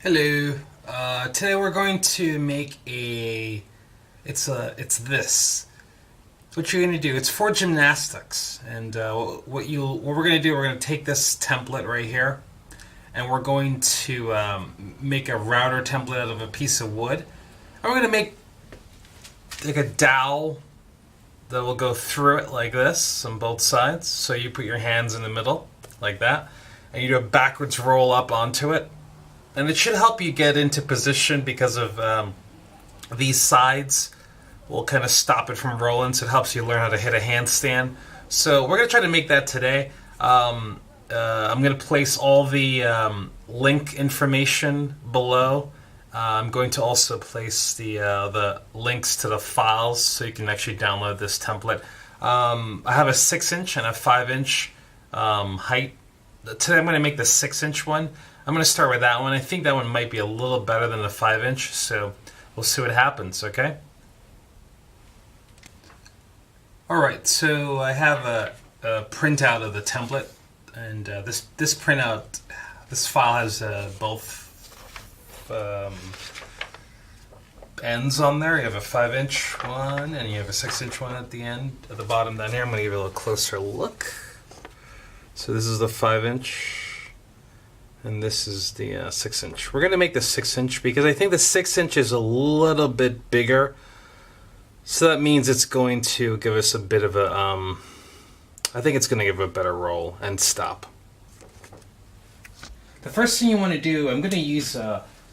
Hello. Today we're going to make it's this. What you're going to do? It's for gymnastics, and what we're going to do? We're going to take this template right here, and we're going to make a router template out of a piece of wood. And we're going to make like a dowel that will go through it like this on both sides. So you put your hands in the middle like that, and you do a backwards roll up onto it. And it should help you get into position because of these sides will kind of stop it from rolling, so it helps you learn how to hit a handstand. So we're going to try to make that today. I'm going to place all the link information below. I'm going to also place the links to the files so you can actually download this template. I have a 6-inch and a 5-inch height. Today I'm going to make the 6-inch one. I'm going to start with that one. I think that one might be a little better than the 5-inch, so we'll see what happens, okay? Alright, so I have a printout of the template, and this printout, this file has both ends on there. You have a 5-inch one, and you have a 6-inch one at the end, at the bottom down here. I'm going to give you a little closer look. So this is the 5-inch. And this is the 6-inch. We're going to make the 6-inch because I think the 6-inch is a little bit bigger. So that means it's going to give us a bit of a, I think it's going to give a better roll and stop. The first thing you want to do, I'm going to use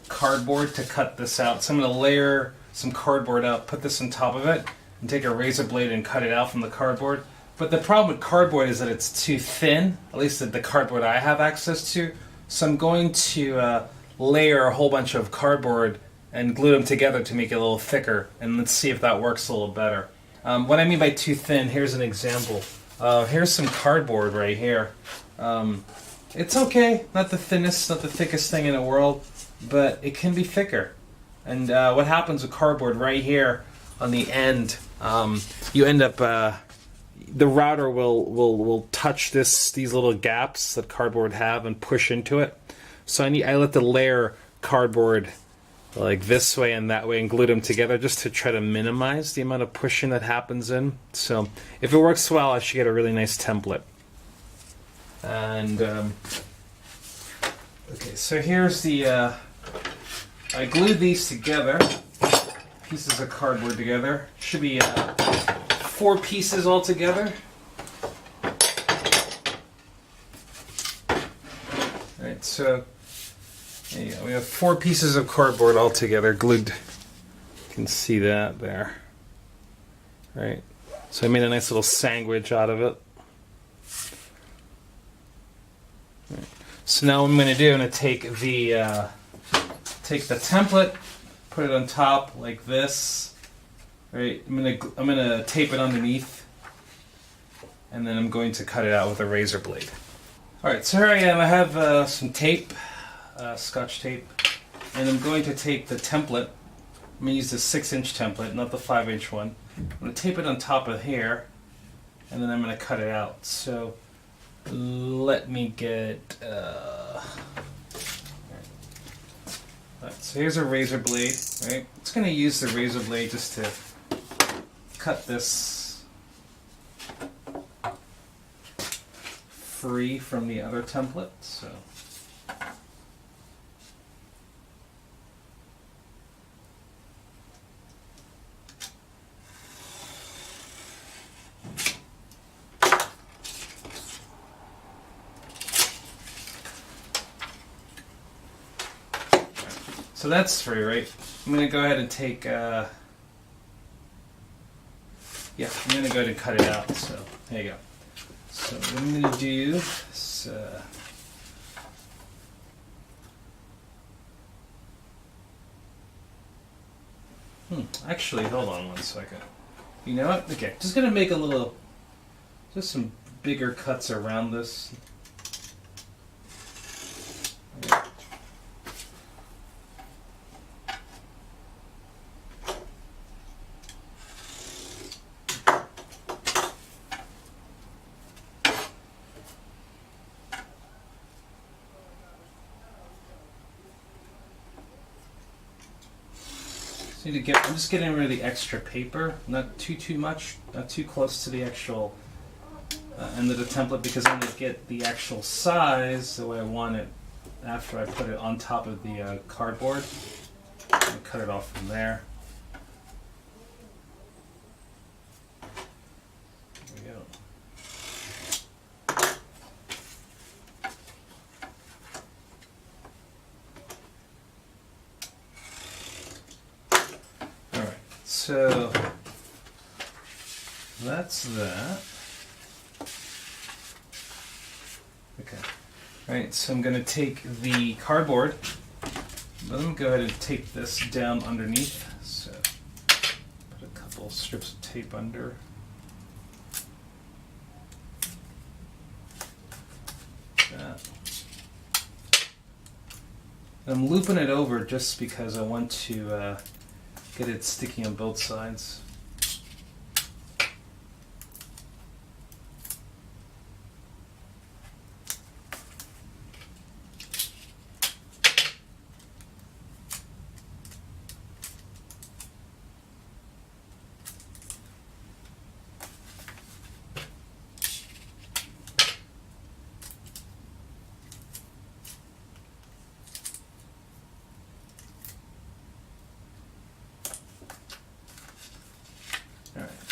cardboard to cut this out. So I'm going to layer some cardboard out, put this on top of it, and take a razor blade and cut it out from the cardboard. But the problem with cardboard is that it's too thin, at least the cardboard I have access to. So I'm going to layer a whole bunch of cardboard and glue them together to make it a little thicker, and let's see if that works a little better. What I mean by too thin, here's an example. Here's some cardboard right here. It's okay, not the thinnest, not the thickest thing in the world, but it can be thicker. And what happens with cardboard right here on the end, you end up, the router will touch these little gaps that cardboard have and push into it. So I let the layer cardboard like this way and that way and glue them together just to try to minimize the amount of pushing that happens in. So if it works well, I should get a really nice template. And okay, so here's the I glued these together, pieces of cardboard together. Should be 4 pieces all together. Alright, so there you go. We have 4 pieces of cardboard all together, glued. You can see that there. Right. So I made a nice little sandwich out of it. Right. So now what I'm going to do, I'm going to take the template, put it on top like this. Right, I'm gonna tape it underneath, and then I'm going to cut it out with a razor blade. All right, so here I am. I have some tape, Scotch tape, and I'm going to take the template. I'm gonna use the 6-inch template, not the 5-inch one. I'm gonna tape it on top of here, and then I'm gonna cut it out. So let me get. Right, so here's a razor blade. Right, it's gonna use the razor blade just to cut this free from the other template. So that's free, right? I'm going to go ahead and take I'm going to go ahead and cut it out. So there you go. So what I'm going to do is actually, hold on one second. You know what? Okay, just going to make just some bigger cuts around this. Need to get. I'm just getting rid of the extra paper, not too much, not too close to the actual end of the template, because I'm going to get the actual size the way I want it after I put it on top of the cardboard. And cut it off from there. There we go. So that's that. Okay. All right, so I'm going to take the cardboard. Let me go ahead and tape this down underneath. So put a couple strips of tape under. That. And I'm looping it over just because I want to get it sticky on both sides.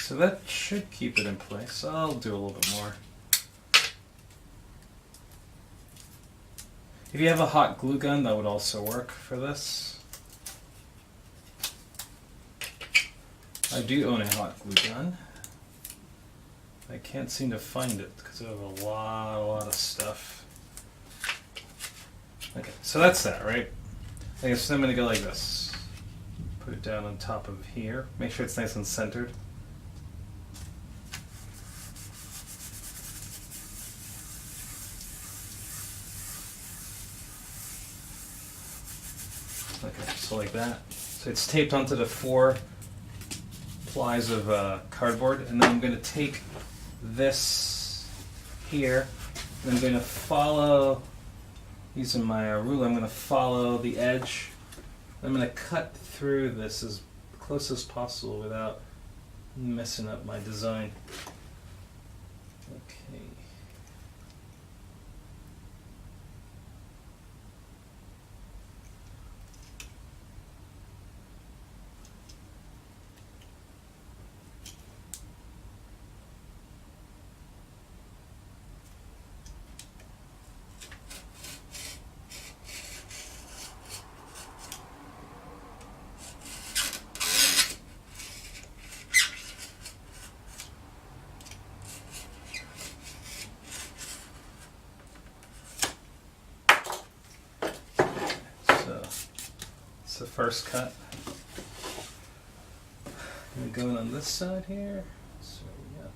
So that should keep it in place. I'll do a little bit more. If you have a hot glue gun, that would also work for this. I do own a hot glue gun. I can't seem to find it because I have a lot of stuff. Okay, so that's that, right? Okay, so I'm going to go like this. Put it down on top of here. Make sure it's nice and centered. Okay, so like that. So it's taped onto the 4 plies of cardboard, and then I'm going to take this here, and I'm going to follow, using my ruler, I'm going to follow the edge. I'm going to cut through this as close as possible without messing up my design. Okay. The first cut. I'm going on this side here. So yeah.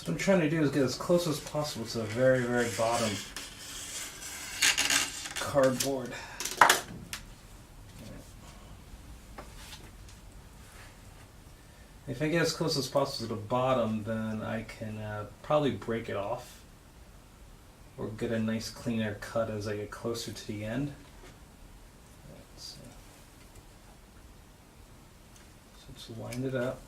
What I'm trying to do is get as close as possible to the very bottom cardboard. If I get as close as possible to the bottom, then I can probably break it off or get a nice cleaner cut as I get closer to the end. So just line it up.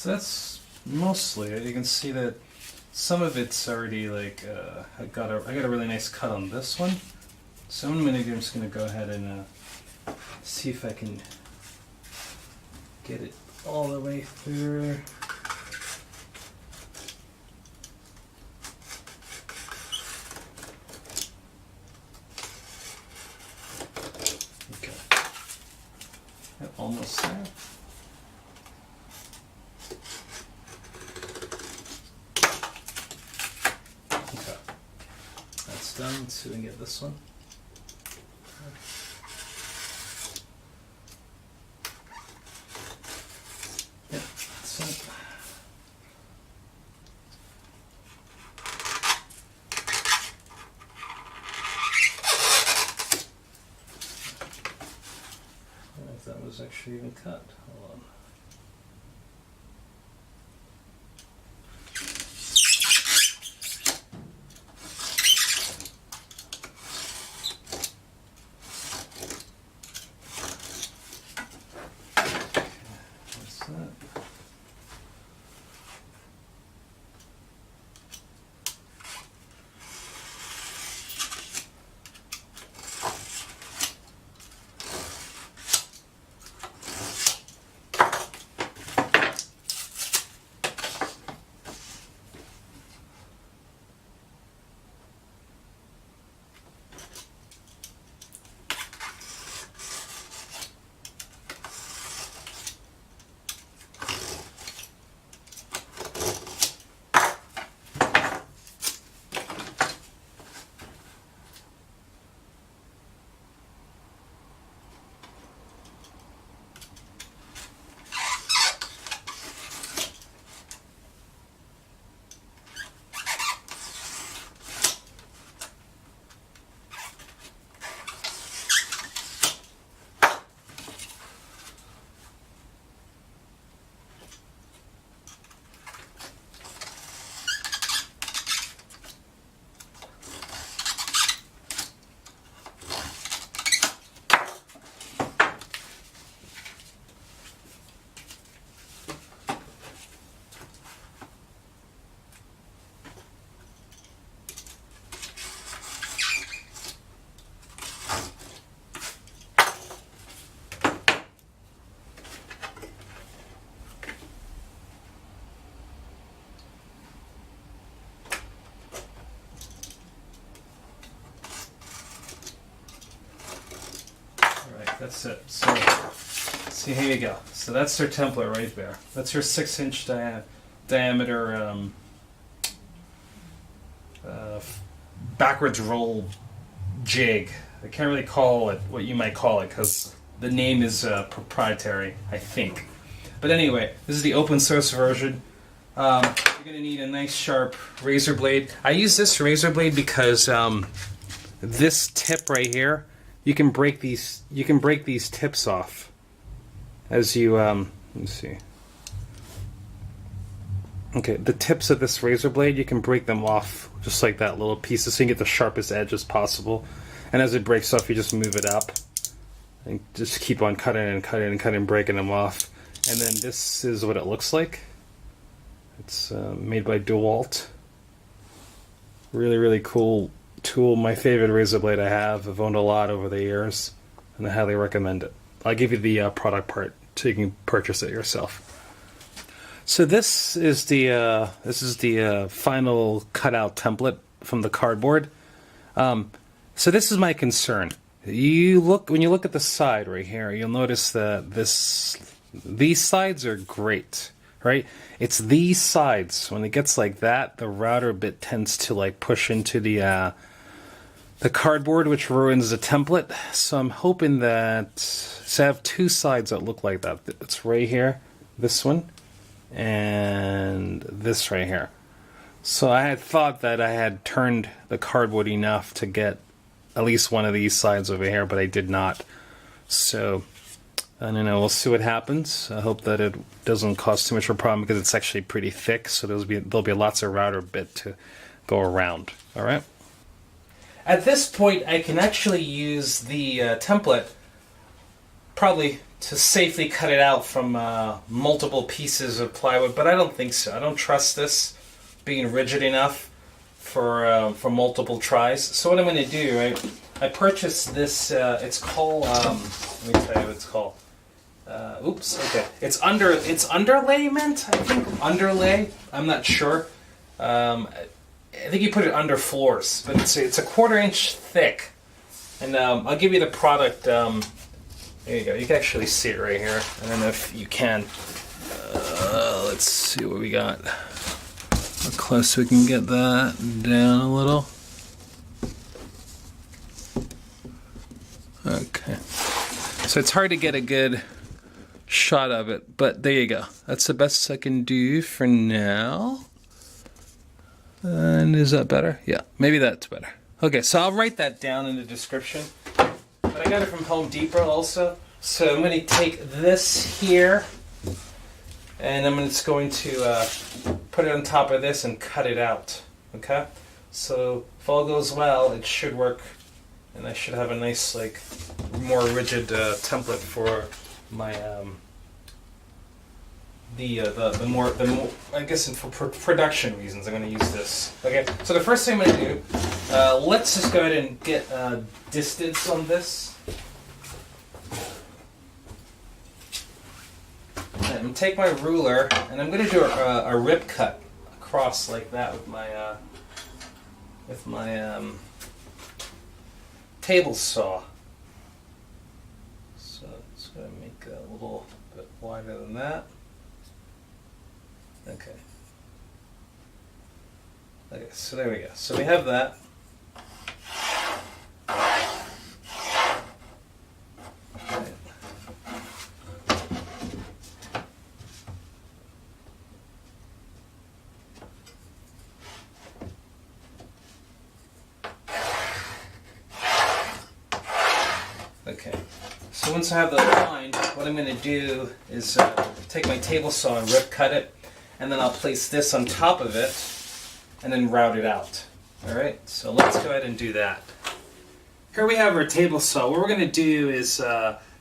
So that's mostly it. You can see that some of it's already like I got a really nice cut on this one. So I'm just gonna go ahead and see if I can get it all the way through. Okay, almost there. Okay, that's done. Let's see if we can get this one. If that was actually even cut. Hold on. What's that? That's it. So, see, here you go. So that's her template right there. That's her 6-inch diameter backwards roll jig. I can't really call it what you might call it because the name is proprietary, I think. But anyway, this is the open source version. You're going to need a nice sharp razor blade. I use this razor blade because this tip right here, you can break these tips off as you let's see. Okay, the tips of this razor blade, you can break them off just like that, little pieces, so you can get the sharpest edge as possible. And as it breaks off, you just move it up and just keep on cutting and cutting and cutting, breaking them off. And then this is what it looks like. It's made by DeWalt. Really, really cool tool. My favorite razor blade I have. I've owned a lot over the years, and I highly recommend it. I'll give you the product part so you can purchase it yourself. So this is the final cutout template from the cardboard. So this is my concern. When you look at the side right here, you'll notice that these sides are great, right? It's these sides. When it gets like that, the router bit tends to like push into the cardboard, which ruins the template. So I'm hoping that, so I have two sides that look like that. It's right here, this one, and this right here. So I had thought that I had turned the cardboard enough to get at least one of these sides over here, but I did not. So I don't know, we'll see what happens. I hope that it doesn't cause too much of a problem because it's actually pretty thick, so there'll be lots of router bit to go around. All right. At this point, I can actually use the template, probably to safely cut it out from multiple pieces of plywood, but I don't think so. I don't trust this being rigid enough for multiple tries. So what I'm going to do, right? I purchased this. It's called. Let me tell you what it's called. Oops. Okay. It's underlayment. I think underlay. I'm not sure. I think you put it under floors, but it's a 1/4 inch thick. And I'll give you the product. There you go. You can actually see it right here. I don't know if you can. Let's see what we got. How close we can get that down a little. Okay. So it's hard to get a good shot of it, but there you go. That's the best I can do for now. And is that better? Yeah, maybe that's better. Okay, so I'll write that down in the description. But I got it from Home Depot also. So I'm going to take this here, and I'm just going to put it on top of this and cut it out. Okay? So if all goes well, it should work, and I should have a nice, like, more rigid template for my the more I guess for production reasons I'm going to use this. Okay, so the first thing I'm going to do, let's just go ahead and get distance on this. I'm going to take my ruler and I'm going to do a rip cut across like that with my table saw. So it's going to make it a little bit wider than that. Okay. Okay, so there we go. So we have that. Right. Okay. So once I have the line, what I'm going to do is take my table saw and rip cut it. And then I'll place this on top of it and then route it out. Alright, so let's go ahead and do that. Here we have our table saw. What we're going to do is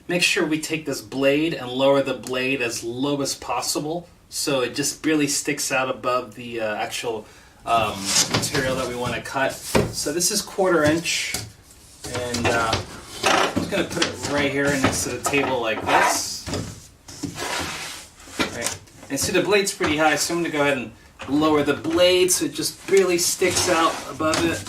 make sure we take this blade and lower the blade as low as possible so it just barely sticks out above the actual material that we want to cut. So this is 1/4 inch, and I'm just going to put it right here next to the table like this. And see, the blade's pretty high, so I'm going to go ahead and lower the blade so it just barely sticks out above it.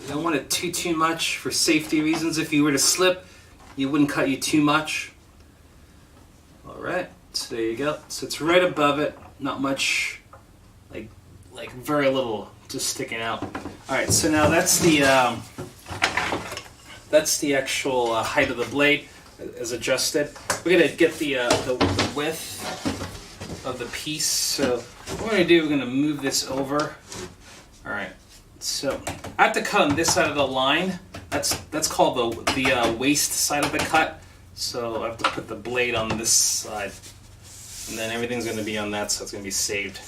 You don't want it too much for safety reasons. If you were to slip, you wouldn't cut you too much. Alright, so there you go. So it's right above it, not much, like very little, just sticking out. Alright, so now that's the actual height of the blade as adjusted. We're going to get the width of the piece. So what we're going to do, we're going to move this over. Alright, so I have to cut on this side of the line. That's called the waist side of the cut. So I have to put the blade on this side. And then everything's going to be on that, so it's going to be saved.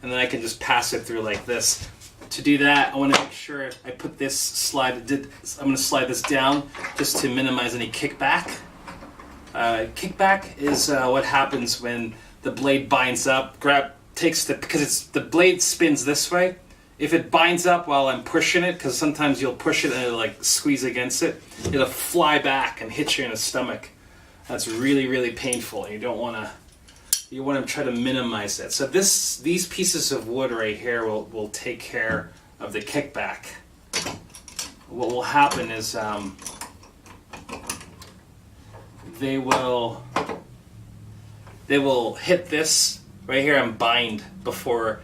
And then I can just pass it through like this. To do that, I want to make sure I put this slide. I'm going to slide this down just to minimize any kickback. Kickback is what happens when the blade binds up. Because the blade spins this way. If it binds up while I'm pushing it, because sometimes you'll push it and it'll like squeeze against it, it'll fly back and hit you in the stomach. That's really, really painful. And you don't want to. You want to try to minimize that. So these pieces of wood right here will take care of the kickback. What will happen is they will hit this right here and bind before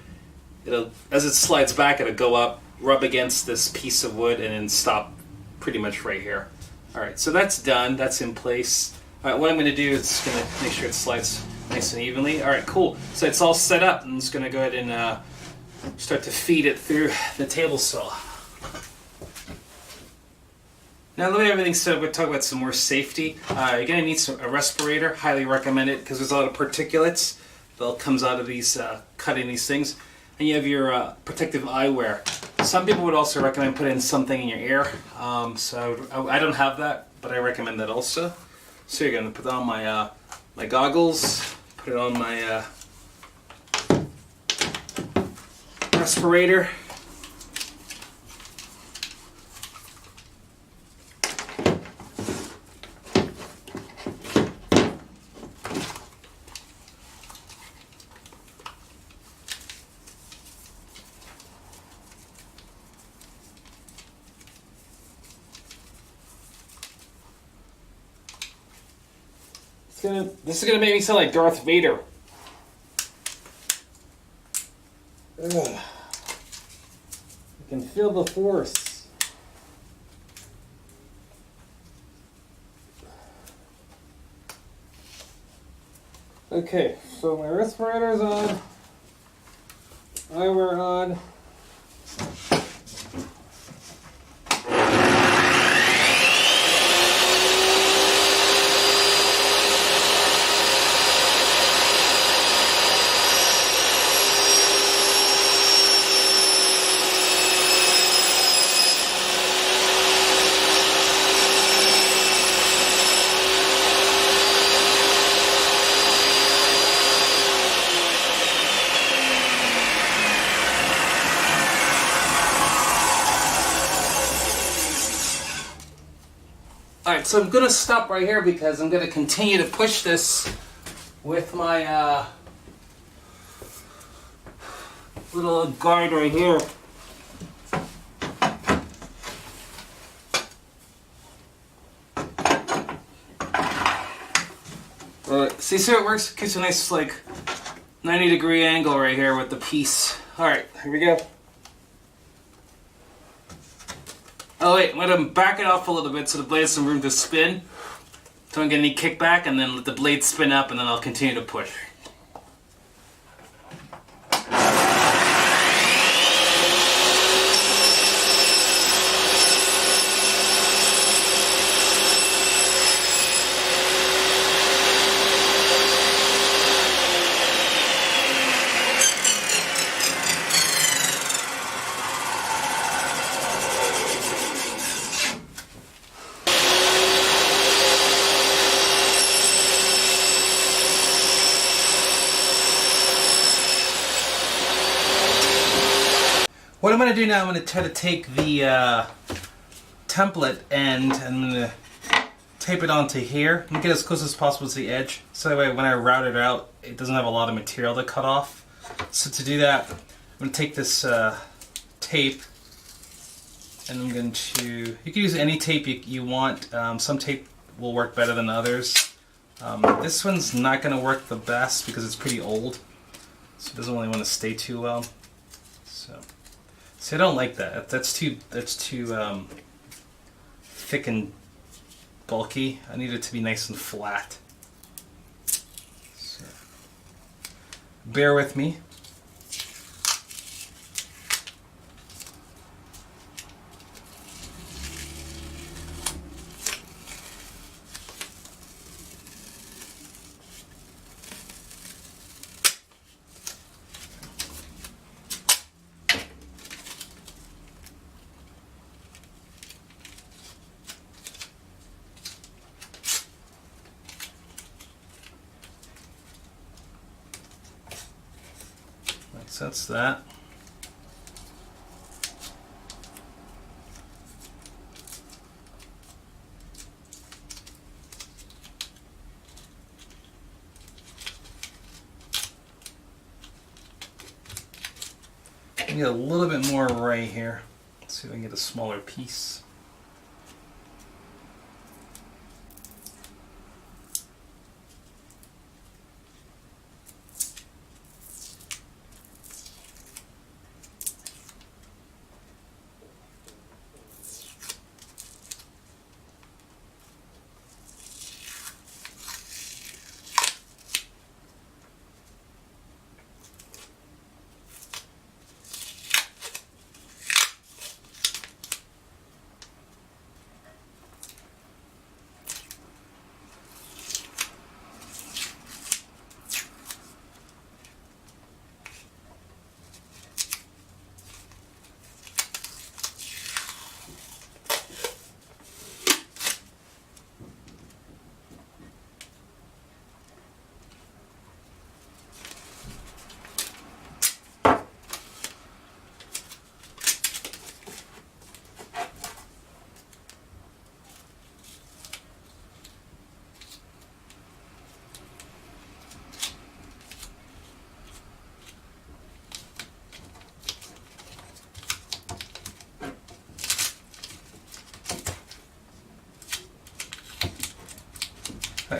as it slides back, it'll go up, rub against this piece of wood, and then stop pretty much right here. All right, so that's done. That's in place. All right, what I'm going to do is going to make sure it slides nice and evenly. All right, cool. So it's all set up. I'm just going to go ahead and start to feed it through the table saw. Now the way everything's set up, we'll talk about some more safety. You're going to need a respirator. Highly recommend it because there's a lot of particulates that comes out of these cutting these things. And you have your protective eyewear. Some people would also recommend putting something in your ear. So I don't have that, but I recommend that also. So you're gonna put on my my goggles, put it on my respirator. This is gonna make me sound like Darth Vader. Ugh. I can feel the force. Okay, so my respirator's on. Eyewear on. Alright, so I'm going to stop right here because I'm going to continue to push this with my little guard right here. Alright, see how it works? Gives you a nice like 90-degree angle right here with the piece. Alright, here we go. Oh wait, I'm going to back it off a little bit so the blade has some room to spin. Don't get any kickback, and then let the blade spin up, and then I'll continue to push. What I'm going to do now, I'm going to try to take the template and I'm going to tape it onto here and get as close as possible to the edge. So that way when I route it out, it doesn't have a lot of material to cut off. So to do that, I'm going to take this tape and I'm going to, you can use any tape you want. Some tape will work better than others. This one's not going to work the best because it's pretty old. So it doesn't really want to stay too well. So I don't like that. That's too thick and bulky. I need it to be nice and flat. So, bear with me. So that's that. I get a little bit more right here. Let's see if I can get a smaller piece.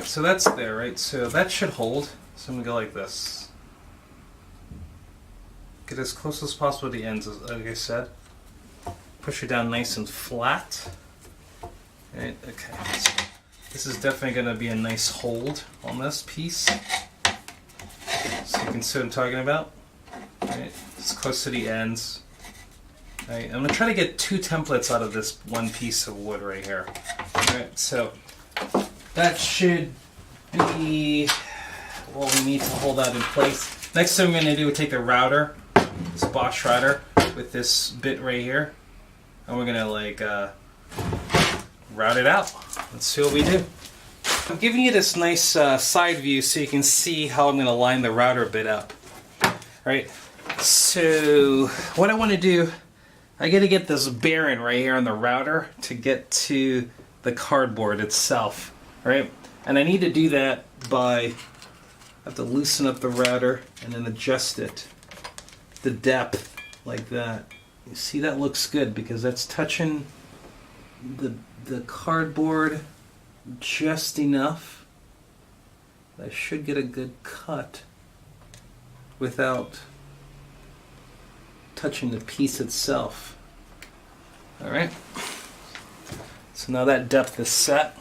so that's there, right? So that should hold. So I'm gonna go like this. Get as close as possible to the ends, like I said. Push it down nice and flat. Right, okay. So this is definitely gonna be a nice hold on this piece. So you can see what I'm talking about. Right, it's close to the ends. Right, I'm gonna try to get 2 templates out of this one piece of wood right here. Right, so that should be what we need to hold that in place. Next thing I'm gonna do is take the router, this Bosch router, with this bit right here, and we're gonna like route it out. Let's see what we do. I'm giving you this nice side view so you can see how I'm gonna line the router bit up. Right. So what I want to do, I got to get this bearing right here on the router to get to the cardboard itself, right? And I need to do that by, I have to loosen up the router and then adjust it, the depth like that. You see, that looks good because that's touching the cardboard just enough. I should get a good cut without touching the piece itself. Alright, so now that depth is set.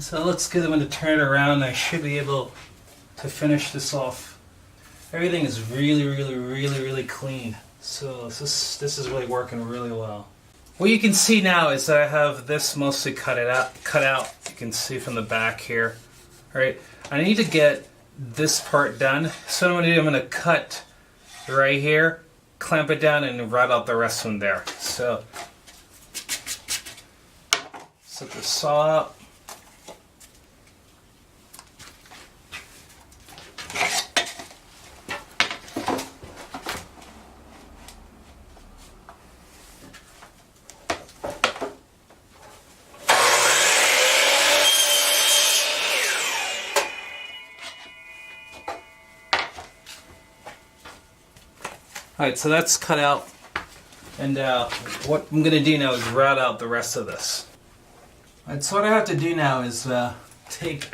So let's get them to turn it around. I should be able to finish this off. Everything is really clean. So this is really working really well. What you can see now is that I have this mostly cut out. You can see from the back here. All right, I need to get this part done. So what I'm going to do, I'm going to cut right here, clamp it down, and route out the rest from there. So set the saw up. Alright, so that's cut out, and what I'm going to do now is route out the rest of this. Alright, so what I have to do now is take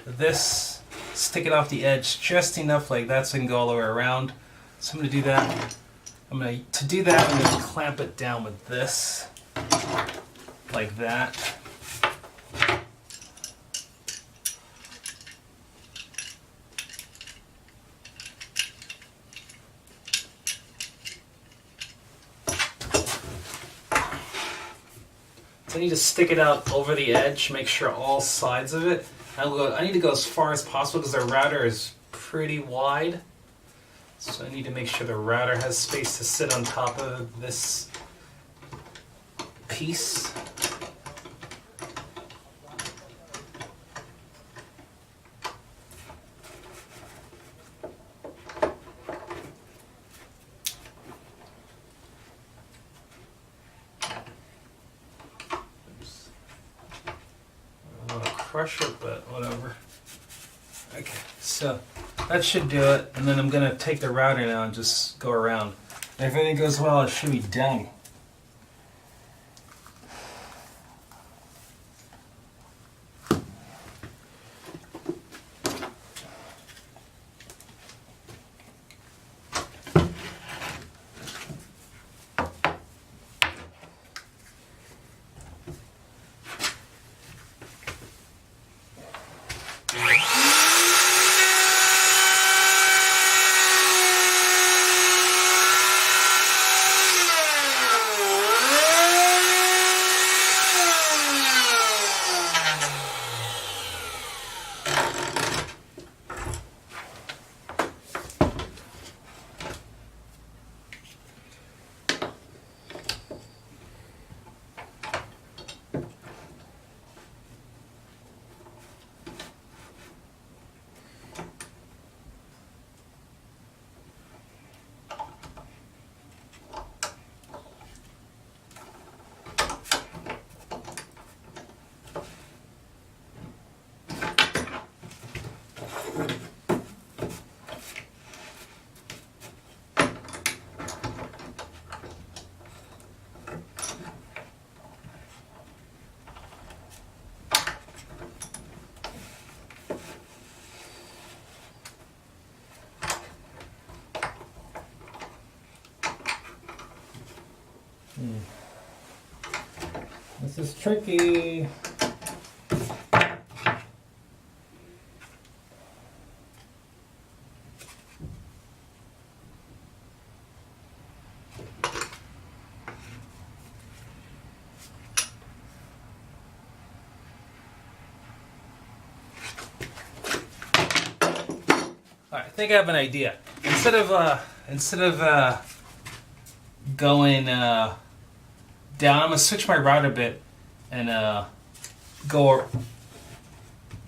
this, stick it off the edge just enough like that so I can go all the way around. So I'm going to do that. To do that, I'm going to clamp it down with this, like that. So I need to stick it out over the edge, make sure all sides of it. I need to go as far as possible because the router is pretty wide. So I need to make sure the router has space to sit on top of this piece. Crush it, but whatever. Okay, so that should do it, and then I'm going to take the router now and just go around. And if everything goes well, it should be done. This is tricky. Alright, I think I have an idea. Instead of going down, I'm gonna switch my route a bit and go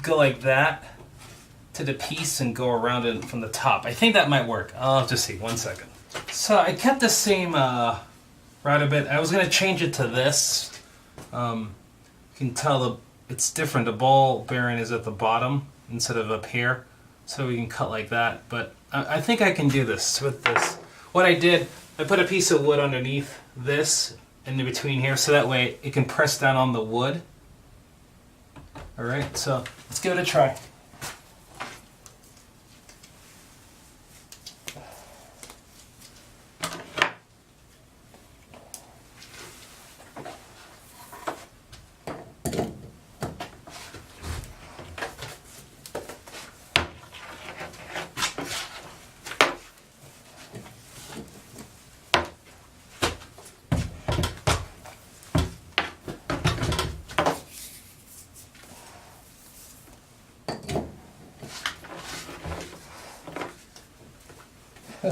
like that to the piece and go around it from the top. I think that might work. I'll have to see. 1 second. So I kept the same route a bit. I was gonna change it to this. You can tell it's different. The ball bearing is at the bottom instead of up here, so we can cut like that. But I think I can do this with this. What I did, I put a piece of wood underneath this and in between here, so that way it can press down on the wood. Alright, so let's give it a try.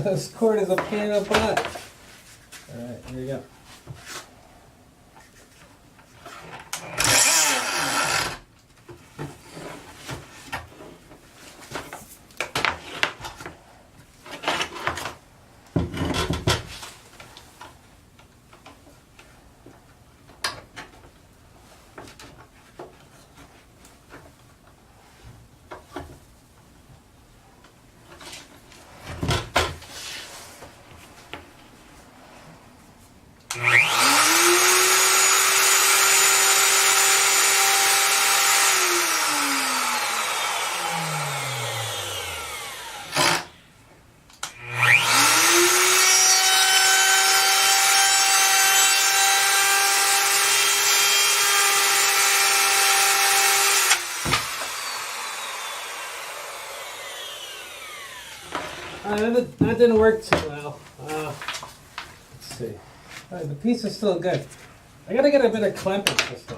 This cord is a pain in the butt. Alright, here we go. That didn't work too well. Let's see. The piece is still good. I gotta get a bit of clamping system.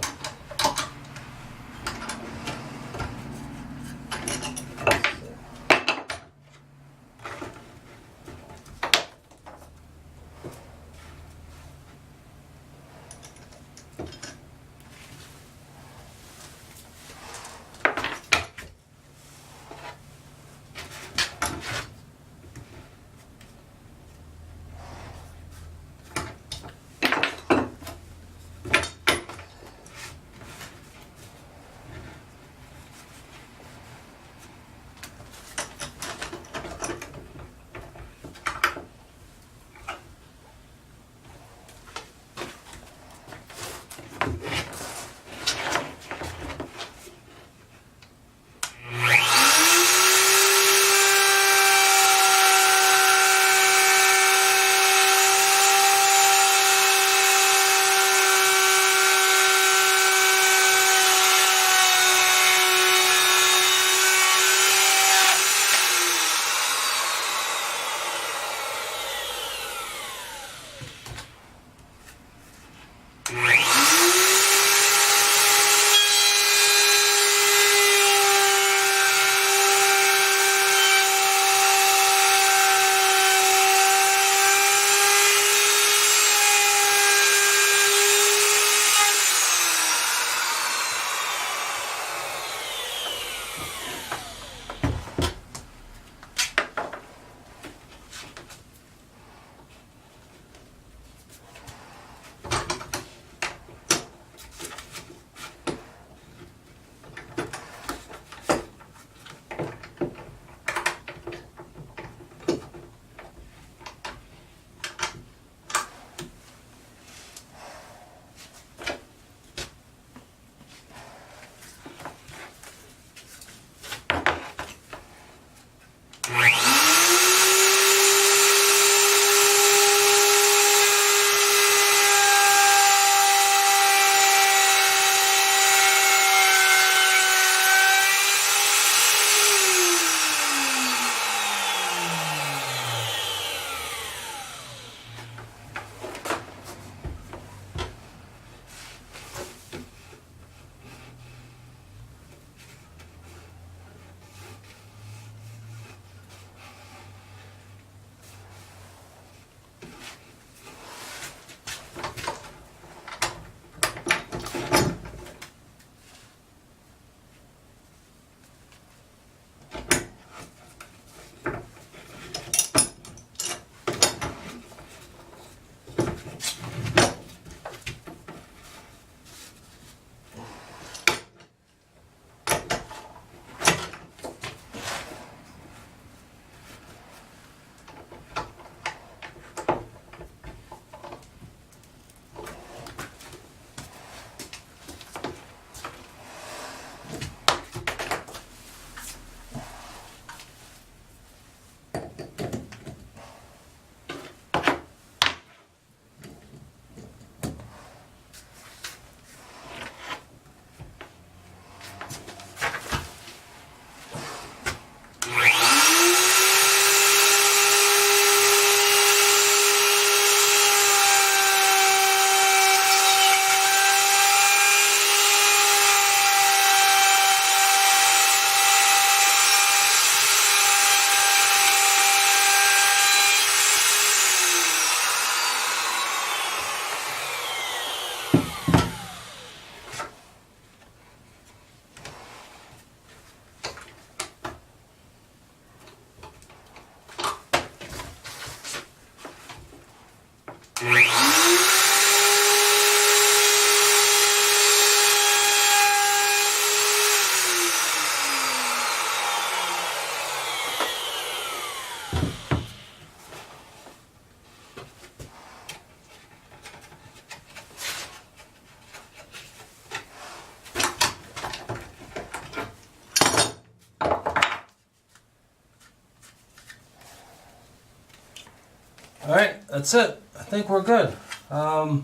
that's it. I think we're good. Got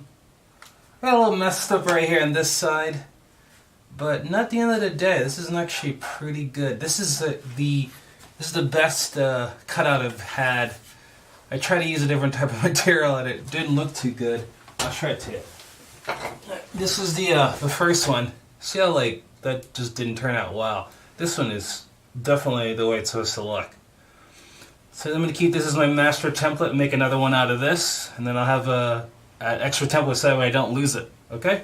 a little messed up right here on this side, but not the end of the day. This is actually pretty good. This is the best cutout I've had. I tried to use a different type of material and it didn't look too good. I'll try it to you. This was the first one. See how like that just didn't turn out well. This one is definitely the way it's supposed to look. So I'm going to keep this as my master template and make another one out of this, and then I'll have an extra template so that way I don't lose it. Okay?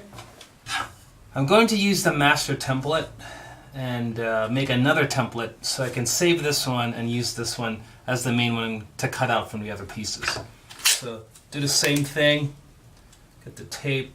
I'm going to use the master template and make another template so I can save this one and use this one as the main one to cut out from the other pieces. So do the same thing. Get the tape.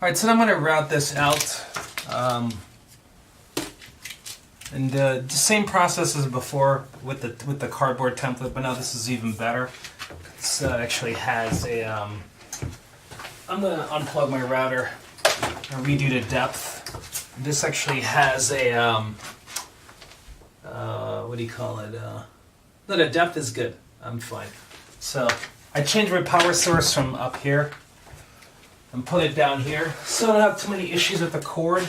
Alright, so I'm going to route this out. And the same process as before with the cardboard template, but now this is even better. It actually has a... I'm going to unplug my router and redo the depth. This actually has a... what do you call it? No, the depth is good. I'm fine. So I changed my power source from up here and put it down here so I don't have too many issues with the cord.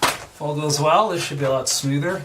If all goes well, this should be a lot smoother.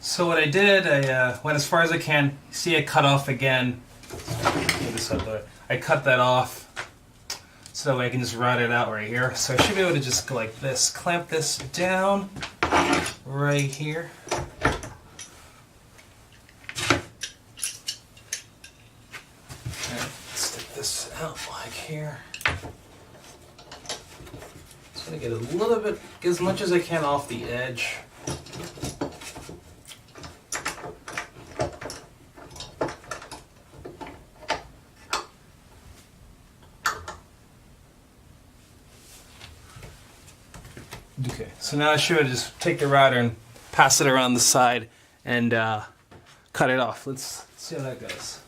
So what I did, I went as far as I can. See, I cut off again. I cut that off so that way I can just route it out right here. So I should be able to just go like this, clamp this down right here. And stick this out like here. Just gonna get a little bit, get as much as I can off the edge. Okay, so now I should just take the router and pass it around the side and cut it off. Let's see how that goes.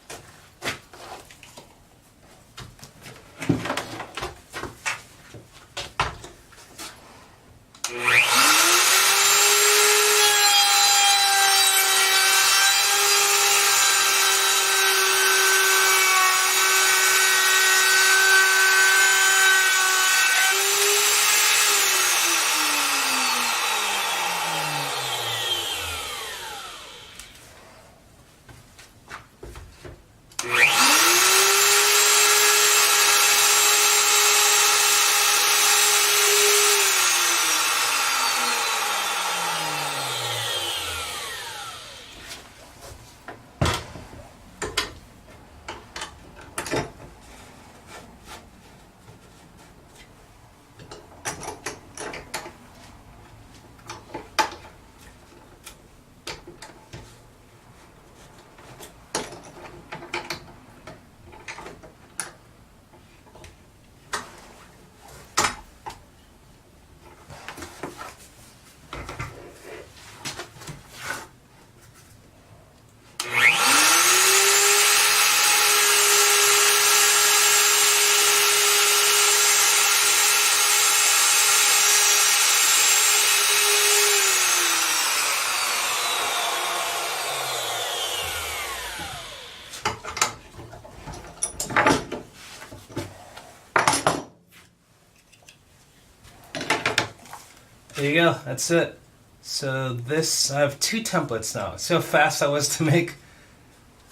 There you go, that's it. So this, I have 2 templates now. See how fast that was to make?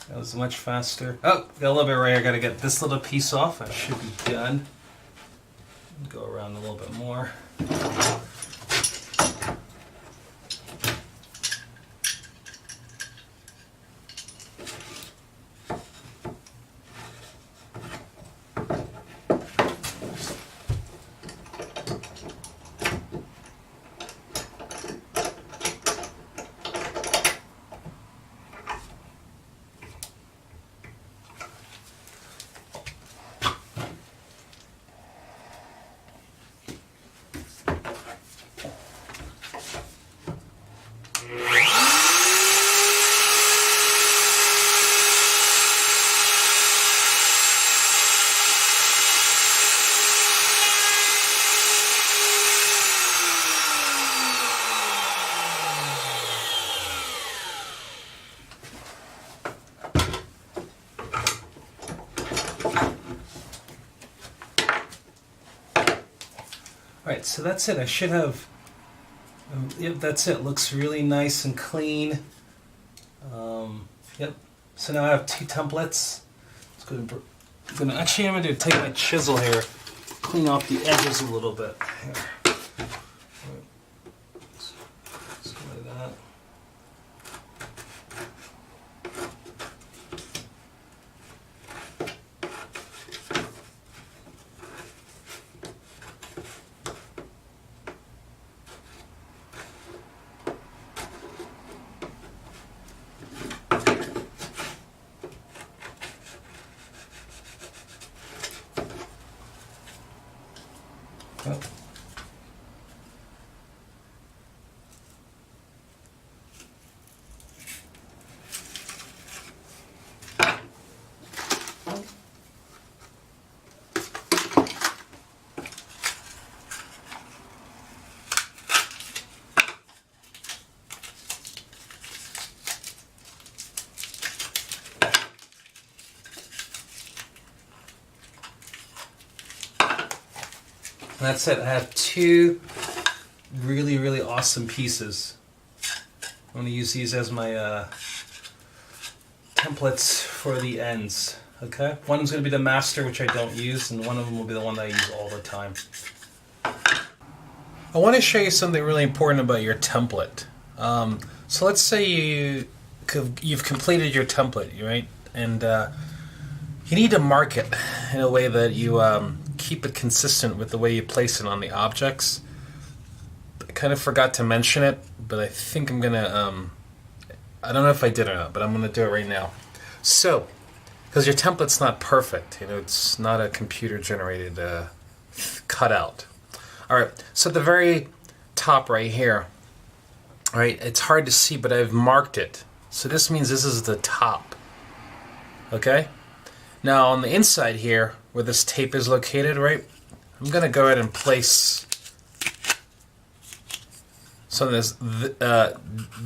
That was much faster. Oh, got a little bit right here. I gotta get this little piece off. I should be done. Go around a little bit more. Alright, so that's it. I should have... yep, that's it. Looks really nice and clean. Yep. So now I have 2 templates. Actually, I'm going to take my chisel here, clean off the edges a little bit. Here. Just like that. Yep. And that's it. I have 2 really, really awesome pieces. I'm going to use these as my templates for the ends. Okay, one's going to be the master, which I don't use, and one of them will be the one that I use all the time. I want to show you something really important about your template. So let's say you've completed your template, right? And you need to mark it in a way that you keep it consistent with the way you place it on the objects. I kind of forgot to mention it, but I think I'm going to... I don't know if I did or not, but I'm going to do it right now. So, because your template's not perfect, it's not a computer-generated cutout. All right, so at the very top right here, all right, it's hard to see, but I've marked it. So this means this is the top. Okay? Now on the inside here, where this tape is located, right, I'm going to go ahead and place some of this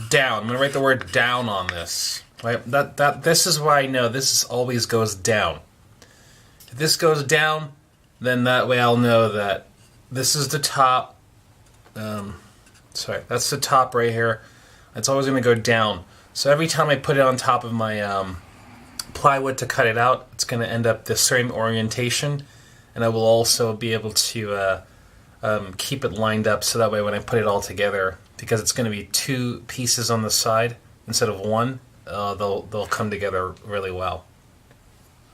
down. I'm going to write the word down on this. Right? This is why I know this always goes down. If this goes down, then that way I'll know that this is the top. Sorry, that's the top right here. It's always going to go down. So every time I put it on top of my plywood to cut it out, it's going to end up the same orientation, and I will also be able to keep it lined up so that way when I put it all together, because it's going to be two pieces on the side instead of one, they'll come together really well.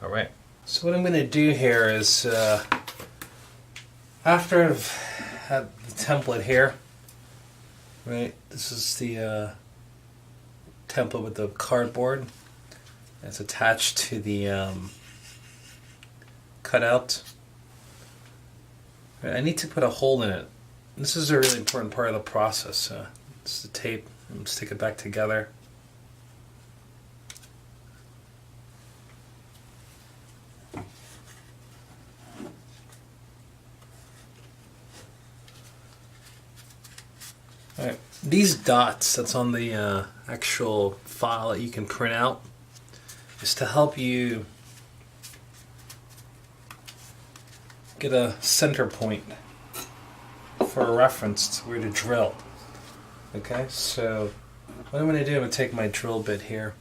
All right. So what I'm going to do here is, after I've had the template here, right, this is the template with the cardboard. It's attached to the cutout. I need to put a hole in it. This is a really important part of the process. This is the tape. Let's stick it back together. Alright, these dots that's on the actual file that you can print out is to help you get a center point for a reference to where to drill. Okay, so what I'm going to do, I'm going to take my drill bit here,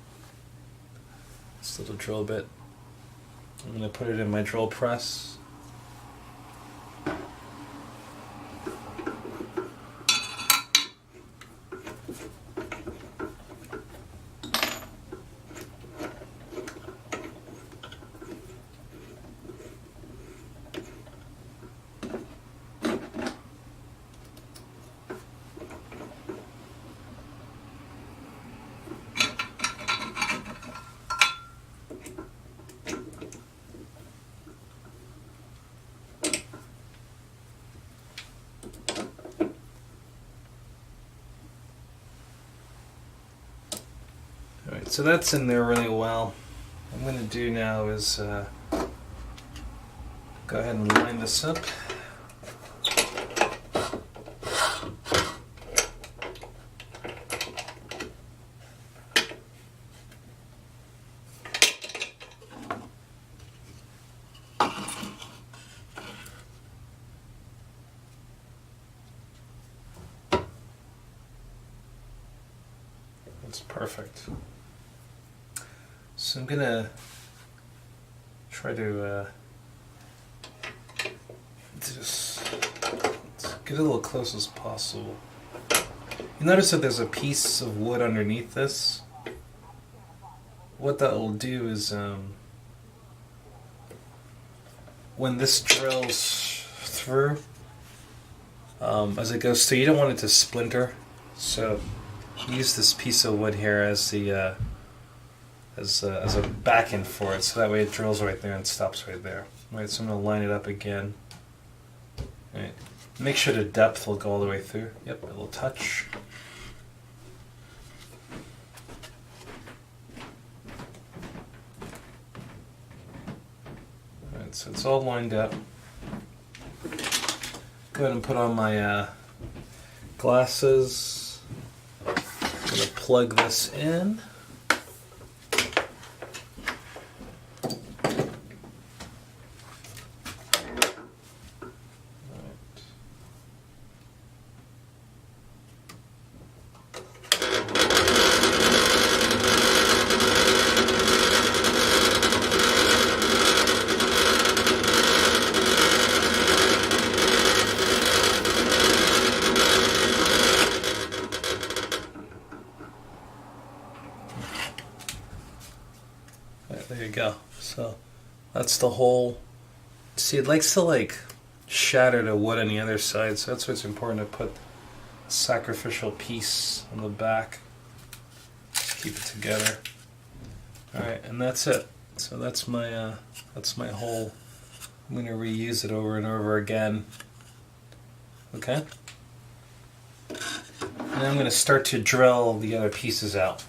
this little drill bit, I'm going to put it in my drill press. Alright, so that's in there really well. What I'm going to do now is go ahead and line this up. That's perfect. So I'm gonna try to just get a little close as possible. You notice that there's a piece of wood underneath this. What that will do is when this drills through, as it goes through, you don't want it to splinter. So use this piece of wood here as the as a backing for it, so that way it drills right there and stops right there. Right, so I'm going to line it up again. Right. Make sure the depth will go all the way through. Yep, a little touch. Alright, so it's all lined up. Go ahead and put on my glasses. I'm going to plug this in. There you go. So that's the whole. See, it likes to like shatter the wood on the other side, so that's why it's important to put a sacrificial piece on the back. Keep it together. All right, and that's it. So that's my whole. I'm going to reuse it over and over again. Okay. And I'm going to start to drill the other pieces out.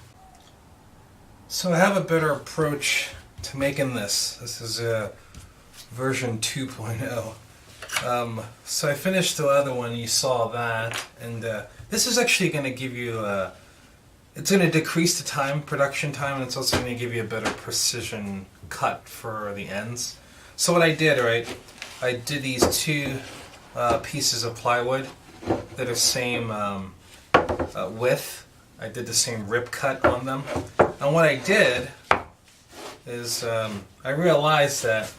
So I have a better approach to making this. This is version 2.0. So I finished the other one, you saw that, and this is actually going to give you, it's going to decrease the production time, and it's also going to give you a better precision cut for the ends. So what I did, right, I did these two pieces of plywood that are same width. I did the same rip cut on them. And what I did is I realized that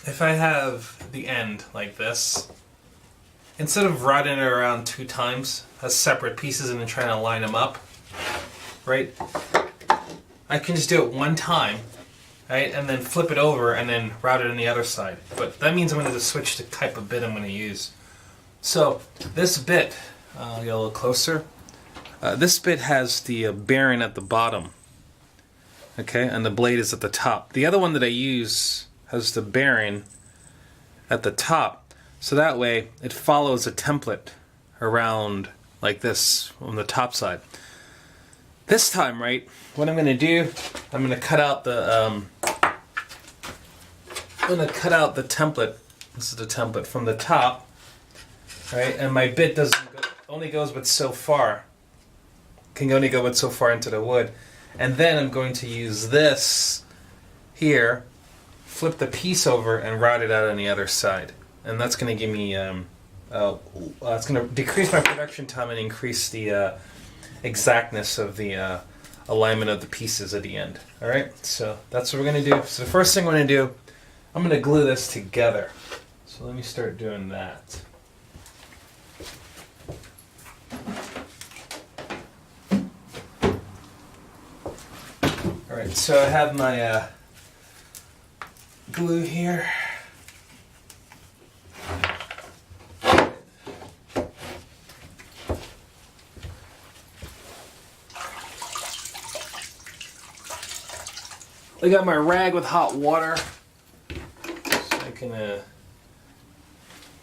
if I have the end like this, instead of routing it around 2 times as separate pieces and then trying to line them up, right, I can just do it 1 time, right, and then flip it over and then route it on the other side. But that means I'm going to switch the type of bit I'm going to use. So this bit, I'll get a little closer. This bit has the bearing at the bottom, okay, and the blade is at the top. The other one that I use has the bearing at the top, so that way it follows a template around like this on the top side. This time, right, what I'm going to do, I'm going to cut out the template. This is the template from the top, right, and my bit only goes but so far. Can only go but so far into the wood, and then I'm going to use this here, flip the piece over, and route it out on the other side, and that's going to give me it's going to decrease my production time and increase the exactness of the alignment of the pieces at the end. All right, so that's what we're going to do. So the first thing I'm going to do, I'm going to glue this together. So let me start doing that. Alright, so I have my glue here. I got my rag with hot water, so I can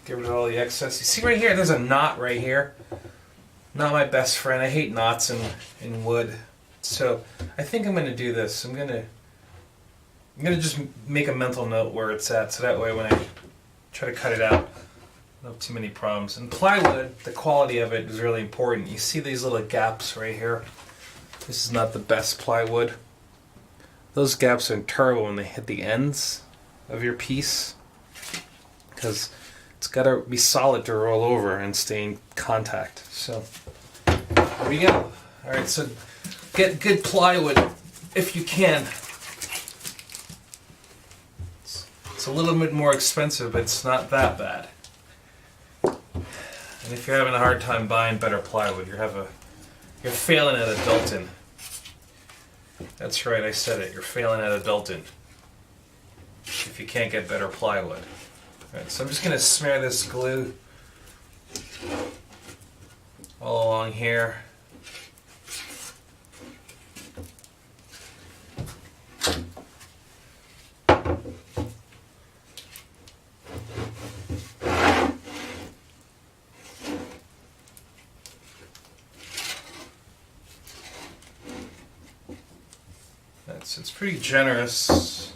get rid of all the excess. You see right here, there's a knot right here. Not my best friend. I hate knots in wood. So I think I'm going to do this. I'm going to just make a mental note where it's at, so that way when I try to cut it out, I don't have too many problems. And plywood, the quality of it is really important. You see these little gaps right here? This is not the best plywood. Those gaps are terrible when they hit the ends of your piece, because it's got to be solid to roll over and stay in contact. So there we go. All right, so get good plywood if you can. It's a little bit more expensive, but it's not that bad. And if you're having a hard time buying better plywood, you're failing at adulting. That's right, I said it. You're failing at adulting if you can't get better plywood. All right, so I'm just going to smear this glue all along here. It's pretty generous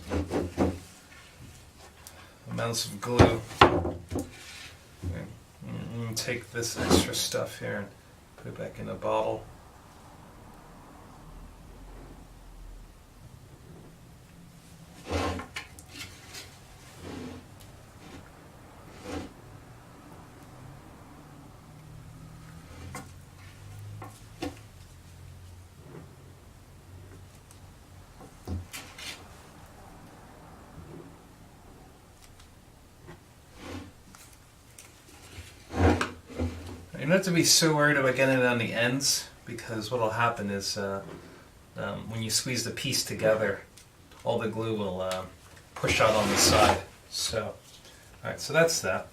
amounts of glue. Okay. I'm going to take this extra stuff here and put it back in a bottle. You don't have to be so worried about getting it on the ends, because what will happen is when you squeeze the piece together, all the glue will push out on the side. So, all right, so that's that.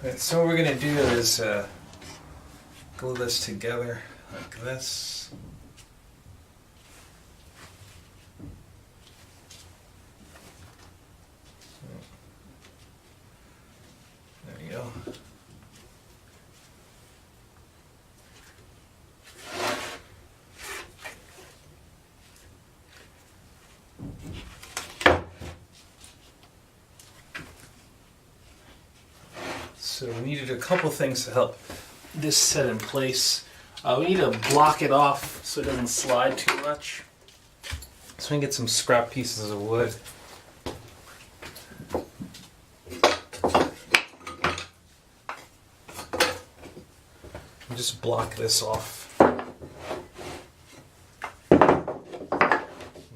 Alright, so what we're going to do is glue this together like this. There you go. So we needed a couple things to help this set in place. We need to block it off so it doesn't slide too much. So we can get some scrap pieces of wood. And just block this off.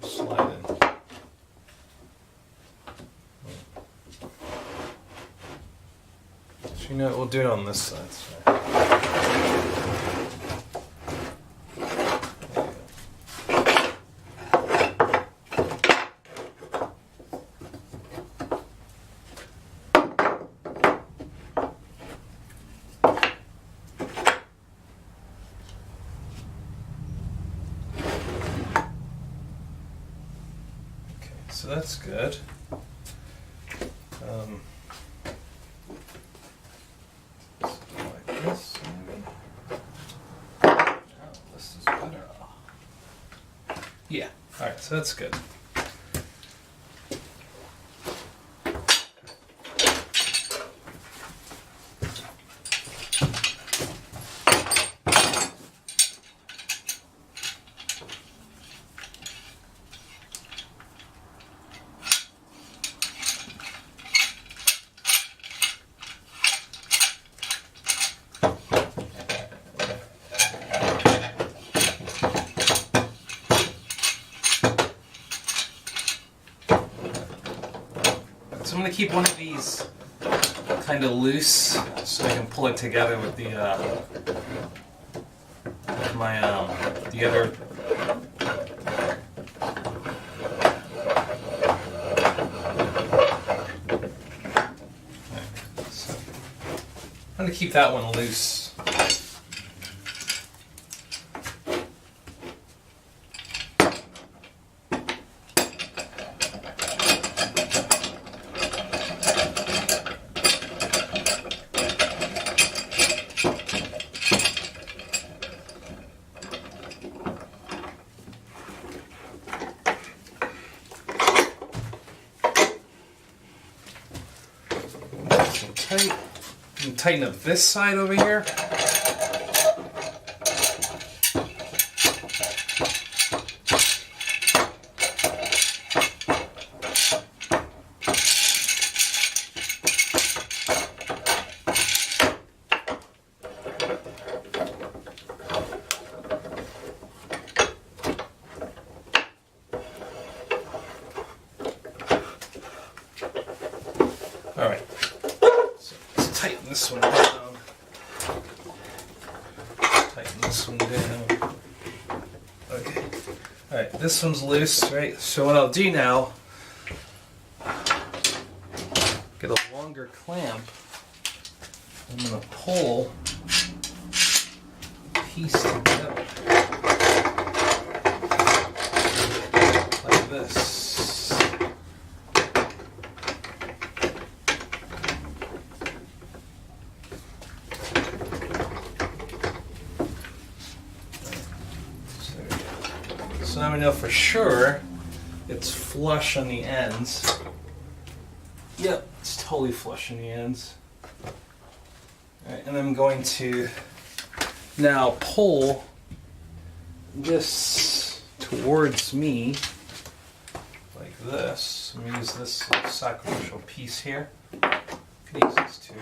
Slide in. You know what, we'll do it on this side. Okay, so that's good. This, maybe. Oh, this is better. Yeah, alright, so that's good. So I'm going to keep one of these kind of loose so I can pull it together with the the other. So I'm going to keep that one loose. Tight. And tighten up this side over here. All right. Tighten this one down. Tighten this one down. Okay. Alright, this one's loose, right? So what I'll do now, get a longer clamp. I'm going to pull the piece together. Like this. So now we know for sure it's flush on the ends. Yep, it's totally flush on the ends. Alright, and I'm going to now pull this towards me like this. I'm going to use this sacrificial piece here. Could use this too.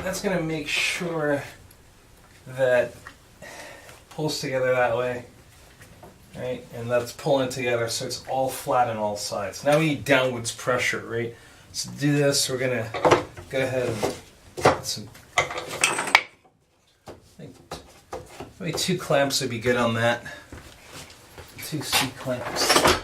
That's going to make sure that it pulls together that way, right? And that's pulling together so it's all flat on all sides. Now we need downwards pressure, right? So to do this, we're going to go ahead and put some, I think maybe 2 clamps would be good on that. 2 C clamps.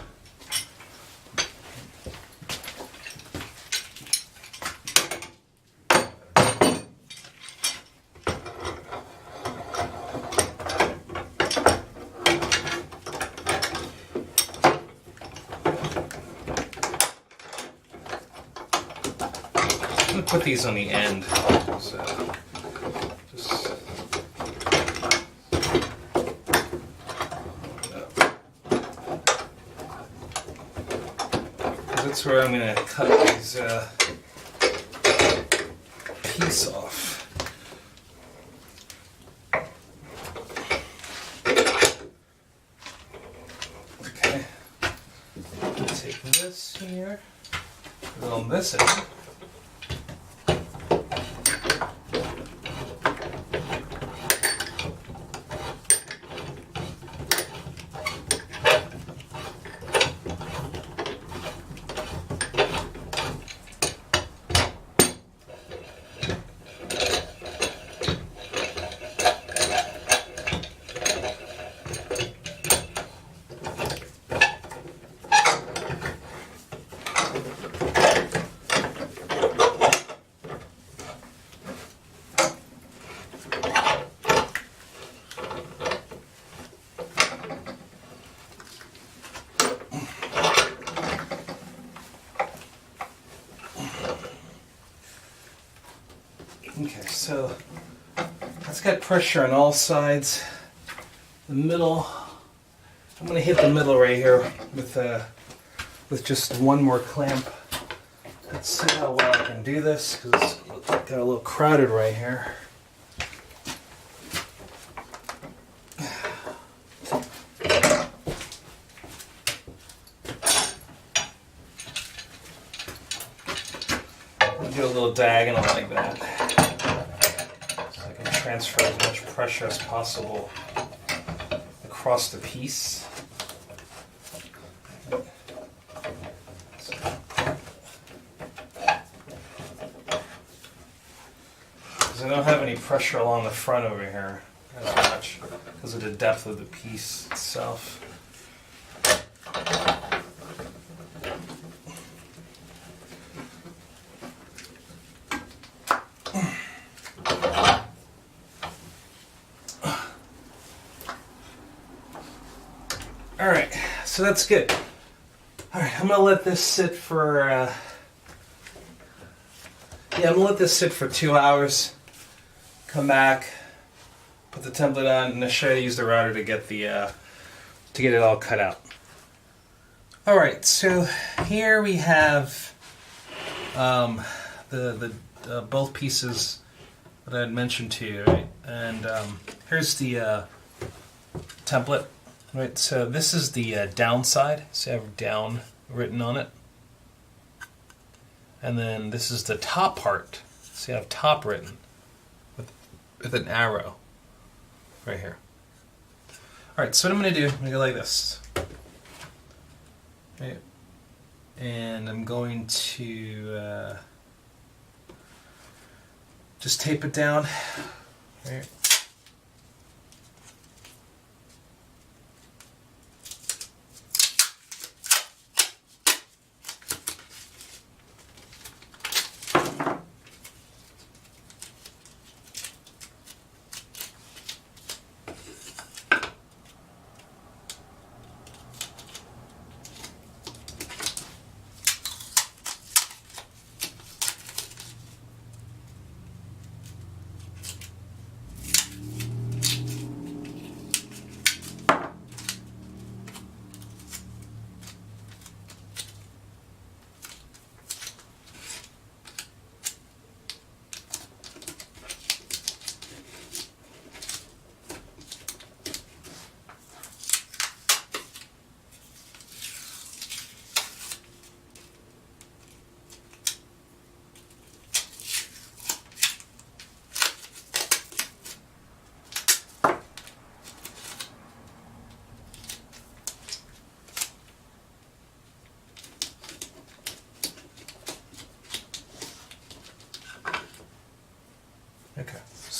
I'm going to put these on the end. So just that's where I'm going to cut these piece off. Okay. Take this here, put it on this end. Okay, so that's got pressure on all sides. The middle, I'm going to hit the middle right here with just one more clamp. Let's see how well I can do this because it's got a little crowded right here. I'll do a little diagonal like that. Transfer as much pressure as possible across the piece. Because I don't have any pressure along the front over here as much because of the depth of the piece itself. Alright, so that's good. Alright, I'm going to let this sit for, I'm going to let this sit for 2 hours. Come back, put the template on, and I'll show you how to use the router to get it all cut out. Alright, so here we have the both pieces that I had mentioned to you, right? And here's the template. Right, so this is the downside, so I have down written on it. And then this is the top part, so you have top written with an arrow right here. Alright, so what I'm going to do, I'm going to go like this. Right. And I'm going to just tape it down. Right.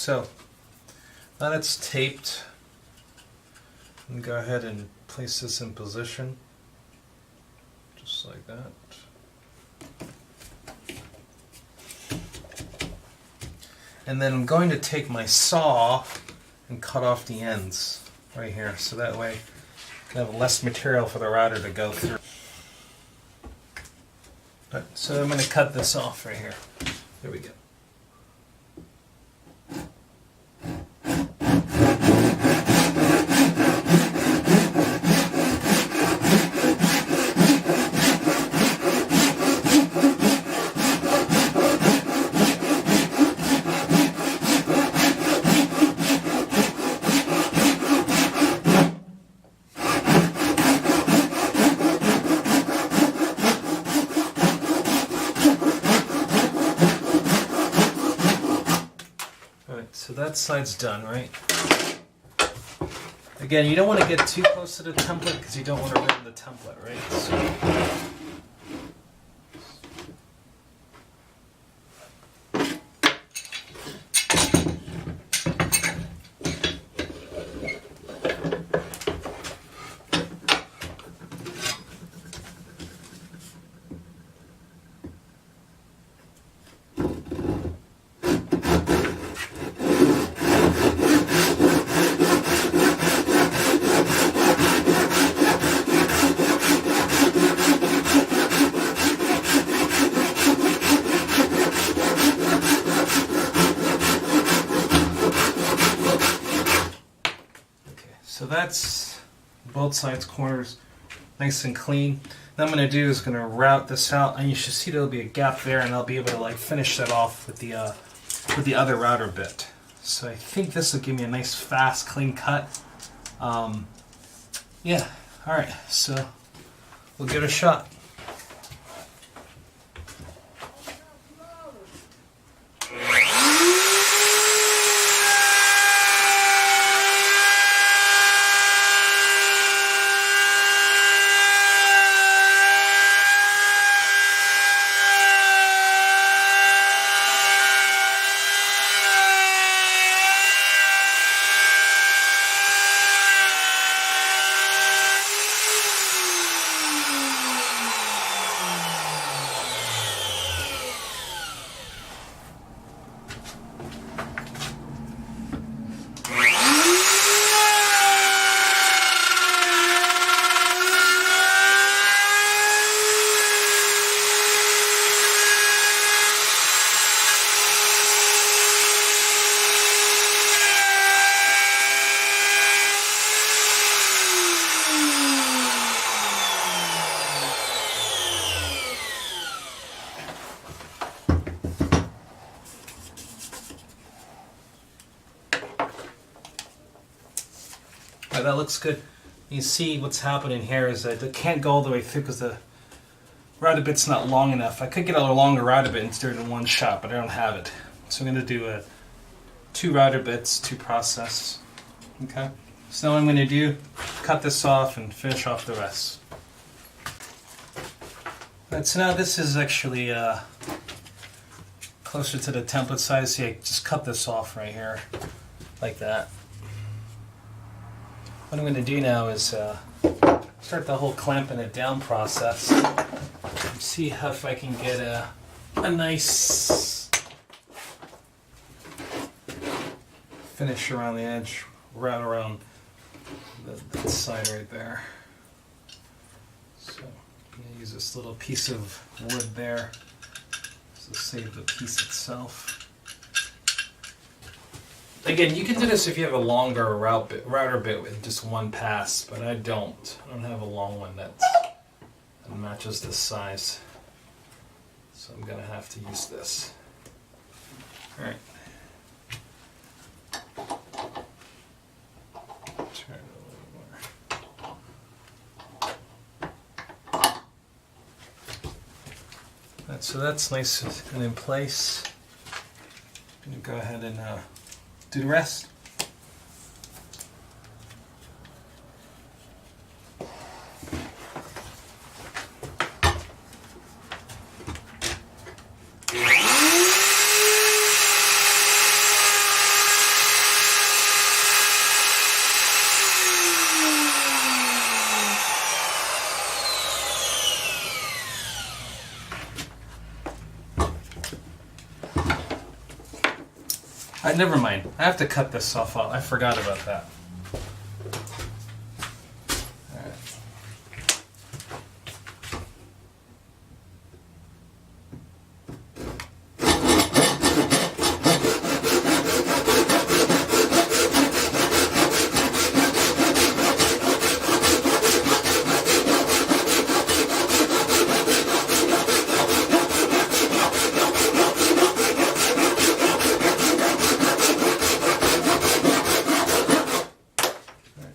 So now it's taped. And go ahead and place this in position, just like that. And then I'm going to take my saw and cut off the ends right here, so that way I can have less material for the router to go through. So I'm going to cut this off right here. There we go. So that side's done, right? Again, you don't want to get too close to the template because you don't want to ruin the template, right? So, So that's both sides corners nice and clean. Now I'm going to do is going to route this out, and you should see there'll be a gap there, and I'll be able to like finish that off with the other router bit. So I think this will give me a nice fast clean cut. Yeah, alright, so we'll give it a shot. That looks good. You see what's happening here is that it can't go all the way through because the router bit's not long enough. I could get a longer router bit and do it in one shot, but I don't have it. So I'm going to do two router bits, two process. Okay. So now what I'm going to do, cut this off and finish off the rest. Alright, so now this is actually closer to the template size. So yeah, just cut this off right here, like that. What I'm going to do now is start the whole clamping it down process. See how if I can get a nice finish around the edge, right around that side right there. So I'm going to use this little piece of wood there to save the piece itself. Again, you can do this if you have a longer router bit with just one pass, but I don't. I don't have a long one that matches this size. So I'm going to have to use this. Alright. Turn it a little more. Right, so that's nice and in place. I'm going to go ahead and do the rest. never mind. I have to cut this off. I forgot about that.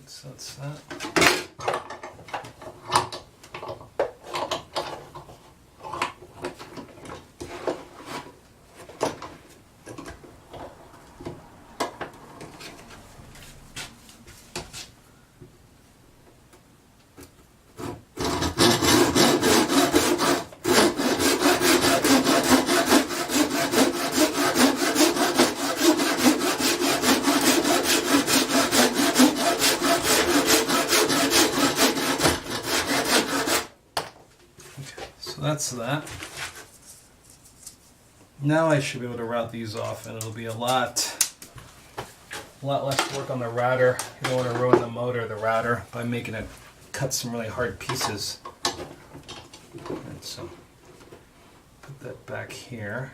So that's that. So that's that. Now I should be able to route these off, and it'll be a lot less work on the router. You don't want to ruin the motor of the router by making it cut some really hard pieces. And so put that back here.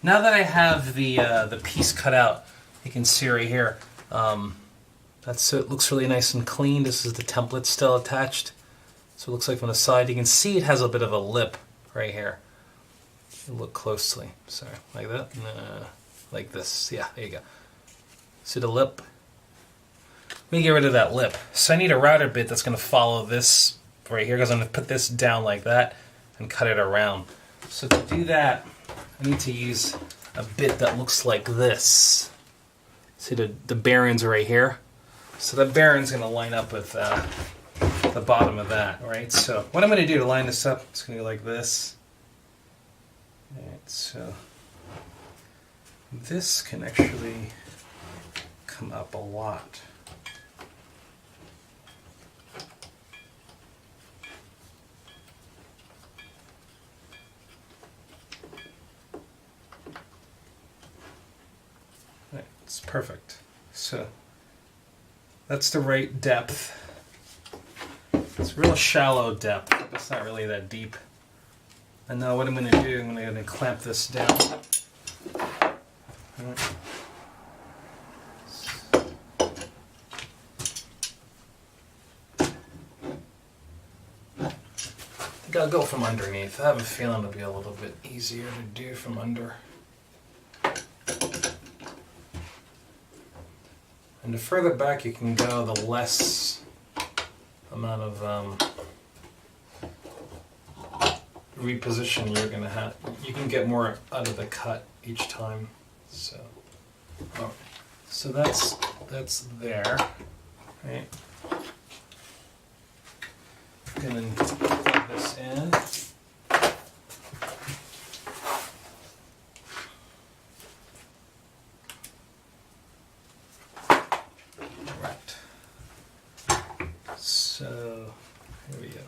Now that I have the piece cut out, you can see right here, that's it. Looks really nice and clean. This is the template still attached. So it looks like from the side, you can see it has a bit of a lip right here. You look closely. Sorry, like that? Like this. Yeah, there you go. See the lip? Let me get rid of that lip. So I need a router bit that's going to follow this right here, because I'm going to put this down like that and cut it around. So to do that, I need to use a bit that looks like this. See the bearings are right here. So the bearing's going to line up with the bottom of that. All right. So what I'm going to do to line this up, it's going to go like this. All right. So this can actually come up a lot. It's perfect. So that's the right depth. It's real shallow depth. It's not really that deep. And now what I'm going to do, I'm going to clamp this down. Right. I think I'll go from underneath. I have a feeling it'll be a little bit easier to do from under. And the further back you can go, the less amount of reposition you're going to have. You can get more out of the cut each time. So, so that's there, right? And then plug this in. So, here we go.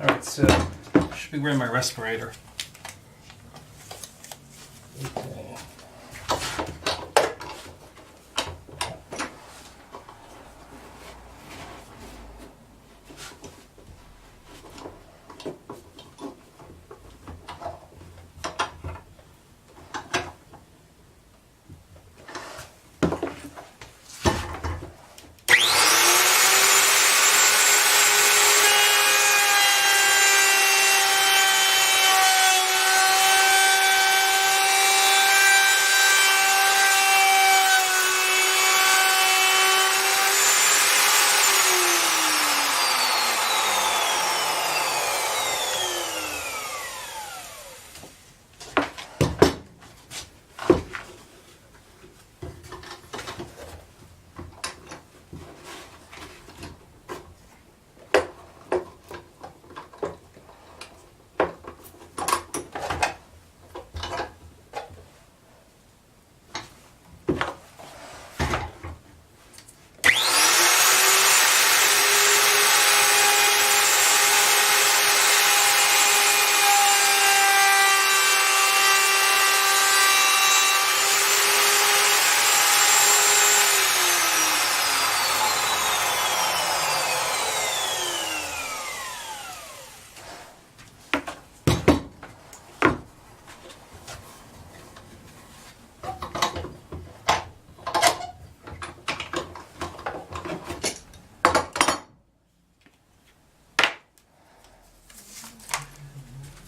Alright, so I should be wearing my respirator. Okay.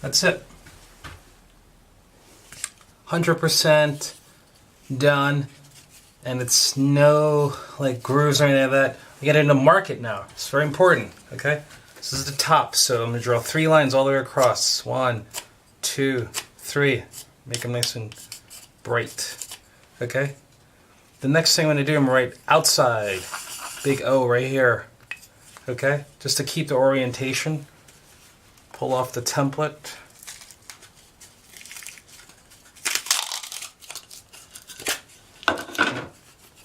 That's it. 100% done, and it's no like grooves or anything like that. I get it in the market now. It's very important. Okay, this is the top, so I'm gonna draw 3 lines all the way across. 1, 2, 3. Make them nice and bright. Okay. The next thing I'm gonna do, I'm gonna write outside, big O right here. Okay, just to keep the orientation. Pull off the template.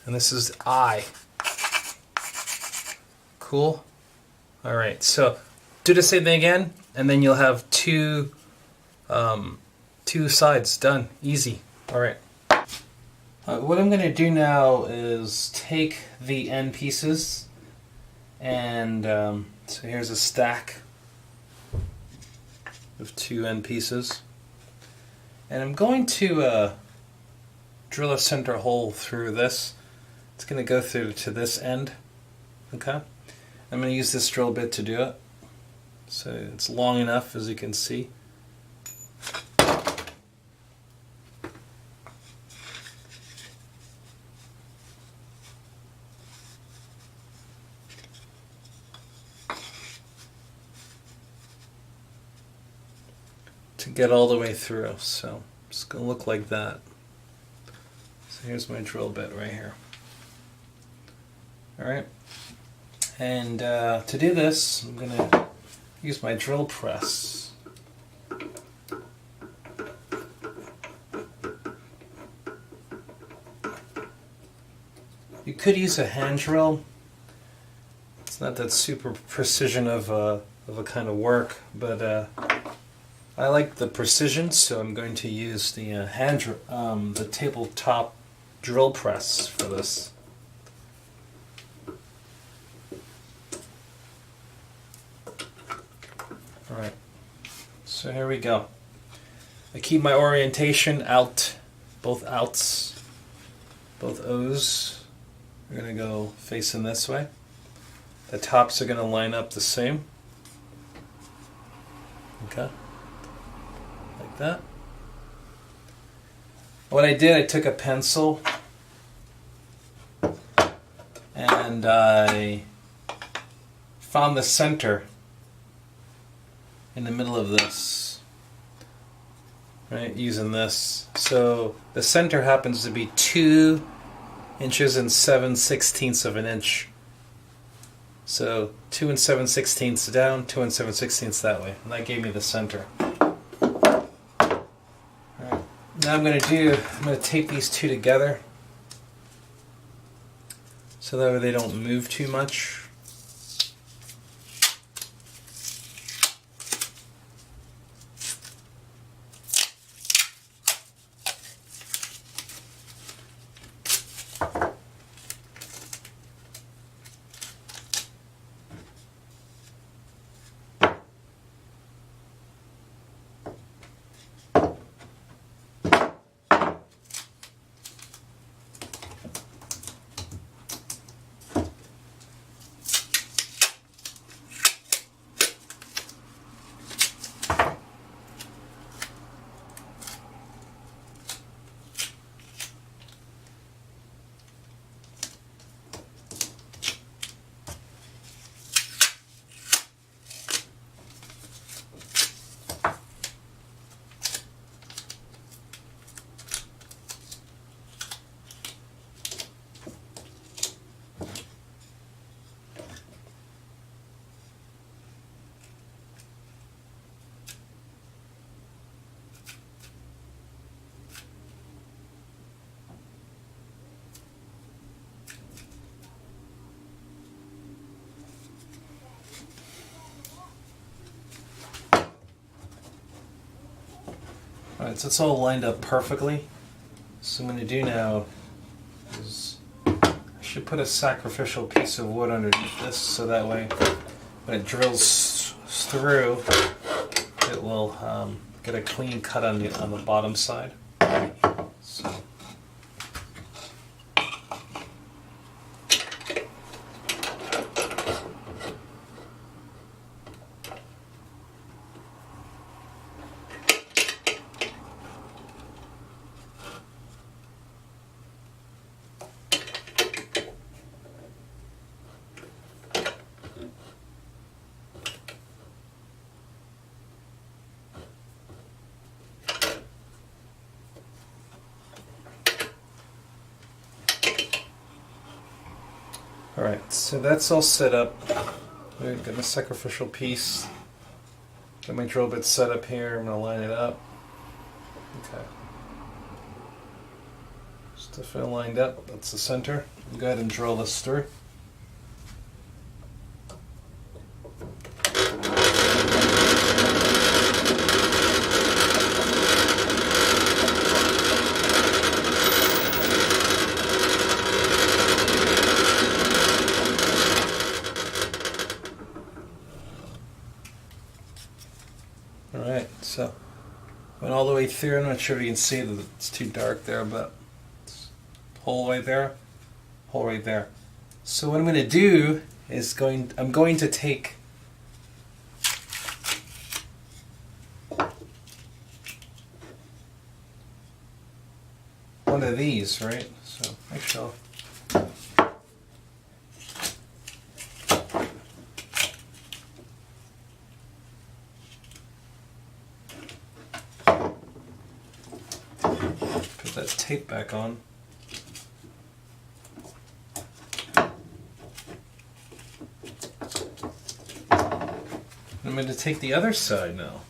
And this is I. Cool. All right, so do the same thing again, and then you'll have two sides done. Easy. All right. What I'm going to do now is take the end pieces, and so here's a stack of 2 end pieces, and I'm going to drill a center hole through this. It's going to go through to this end. Okay, I'm going to use this drill bit to do it, so it's long enough, as you can see. To get all the way through, so it's going to look like that. So here's my drill bit right here. Alright, and to do this, I'm going to use my drill press. You could use a hand drill. It's not that super precision of a kind of work, but I like the precision, so I'm going to use the the tabletop drill press for this. All right, so here we go. I keep my orientation out, both outs, both O's are going to go facing this way. The tops are going to line up the same. Okay. Like that. What I did, I took a pencil and I found the center in the middle of this, right, using this. So the center happens to be 2 inches and 7/16 of an inch. So 2 and 7/16 down, 2 and 7/16 that way, and that gave me the center. Now I'm going to tape these 2 together so that way they don't move too much. Once it's all lined up perfectly, so what I'm going to do now is I should put a sacrificial piece of wood underneath this so that way when it drills through it will get a clean cut on the bottom side. So. Alright, so that's all set up. We've got my sacrificial piece. Got my drill bit set up here. I'm going to line it up. Okay. Stuff it lined up. That's the center. Go ahead and drill this through. Alright, so went all the way through. I'm not sure if you can see that it's too dark there, but it's hole right there, hole right there. So what I'm going to do is I'm going to take one of these, right? So actually I'll put that tape back on. I'm going to take the other side now.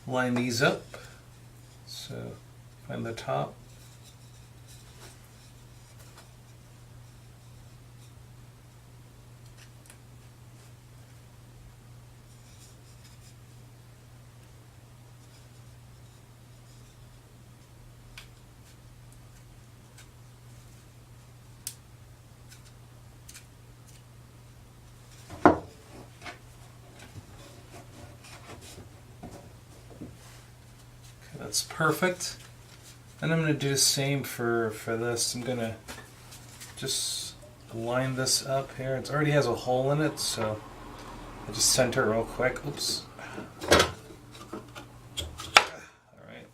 Line these up. So find the top. That's perfect. And I'm going to do the same for this. I'm going to just line this up here. It already has a hole in it, so I just center it real quick. Oops. Alright.